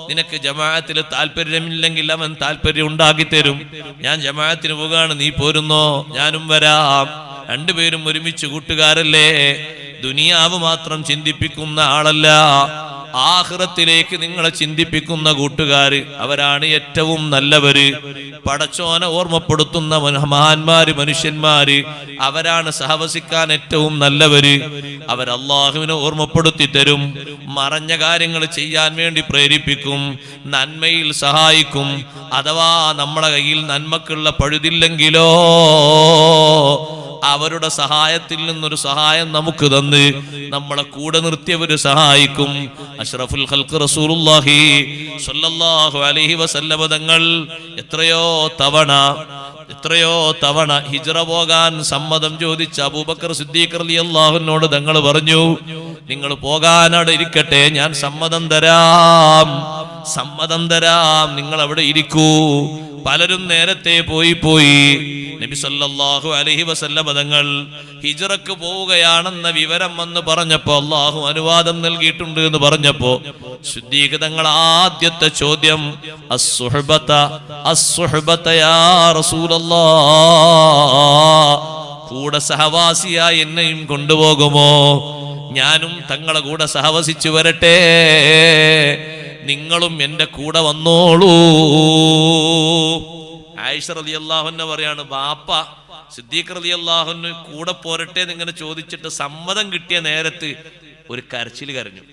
നിനക്ക് ജമാഅത്തിൽ താല്പര്യമില്ലെങ്കിൽ അവൻ താല്പര്യം ഉണ്ടാക്കി തരും. ഞാൻ ജമാഅത്തിന് പോകാണ്, നീ പോരുന്നോ? ഞാനും വരാം. രണ്ടുപേരും ഒരുമിച്ച് കൂട്ടുകാരല്ലേ. ദുനിയാവ് മാത്രം ചിന്തിപ്പിക്കുന്ന ആളല്ല, ആഖിറത്തിലേക്ക് നിങ്ങളെ ചിന്തിപ്പിക്കുന്ന കൂട്ടുകാര്, അവരാണ് ഏറ്റവും നല്ലവര്. പടച്ചോനെ ഓർമ്മപ്പെടുത്തുന്ന മഹാന്മാര്, മനുഷ്യന്മാര്, അവരാണ് സഹവസിക്കാൻ ഏറ്റവും നല്ലവര്. അവർ അള്ളാഹുവിനെ ഓർമ്മപ്പെടുത്തി തരും, മറഞ്ഞ കാര്യങ്ങൾ ചെയ്യാൻ വേണ്ടി പ്രേരിപ്പിക്കും, നന്മയിൽ സഹായിക്കും. അഥവാ നമ്മളെ കയ്യിൽ നന്മക്കുള്ള പഴുതില്ലെങ്കിലോ അവരുടെ സഹായത്തിൽ നിന്നൊരു സഹായം നമുക്ക് തന്ന് നമ്മളെ കൂടെ നിർത്തിയവര് സഹായിക്കും. അഷ്റഫുൽ ഖൽഖ് റസൂലുള്ളാഹി സ്വല്ലല്ലാഹു അലൈഹി വസല്ലമ തങ്ങൾ എത്രയോ തവണ ഹിജ്റ പോകാൻ സമ്മതം ചോദിച്ച അബൂബക്കർ സിദ്ദീഖ് റളിയല്ലാഹു അൻഹുവോട് തങ്ങൾ പറഞ്ഞു, നിങ്ങൾ പോകാൻ അവിടെ ഇരിക്കട്ടെ, ഞാൻ സമ്മതം തരാം, നിങ്ങൾ അവിടെ ഇരിക്കൂ. പലരും നേരത്തെ പോയി. നബി സല്ലല്ലാഹു അലൈഹി വസല്ലം തങ്ങൾ ഹിജ്റക്ക് പോവുകയാണെന്ന വിവരം വന്ന് പറഞ്ഞപ്പോ, അള്ളാഹു അനുവാദം നൽകിയിട്ടുണ്ട് എന്ന് പറഞ്ഞപ്പോ, സിദ്ദീഖ് തങ്ങൾ ആദ്യത്തെ ചോദ്യം അസ്സുഹബത യാ റസൂലല്ലാഹ്, കൂടെ സഹവാസിയായി എന്നെയും കൊണ്ടുപോകുമോ? ഞാനും തങ്ങളെ കൂടെ സഹവസിച്ചു വരട്ടെ, നിങ്ങളും എന്റെ കൂടെ വന്നോളൂ. ആയിഷ റളിയല്ലാഹു അൻഹ പറയാണ്, ബാപ്പ സിദ്ദീഖ് റളിയല്ലാഹു അൻഹു കൂടെ പോരട്ടെ എന്നിങ്ങനെ ചോദിച്ചിട്ട് സമ്മതം കിട്ടിയ നേരത്ത് ഒരു കരച്ചിൽ കരഞ്ഞു.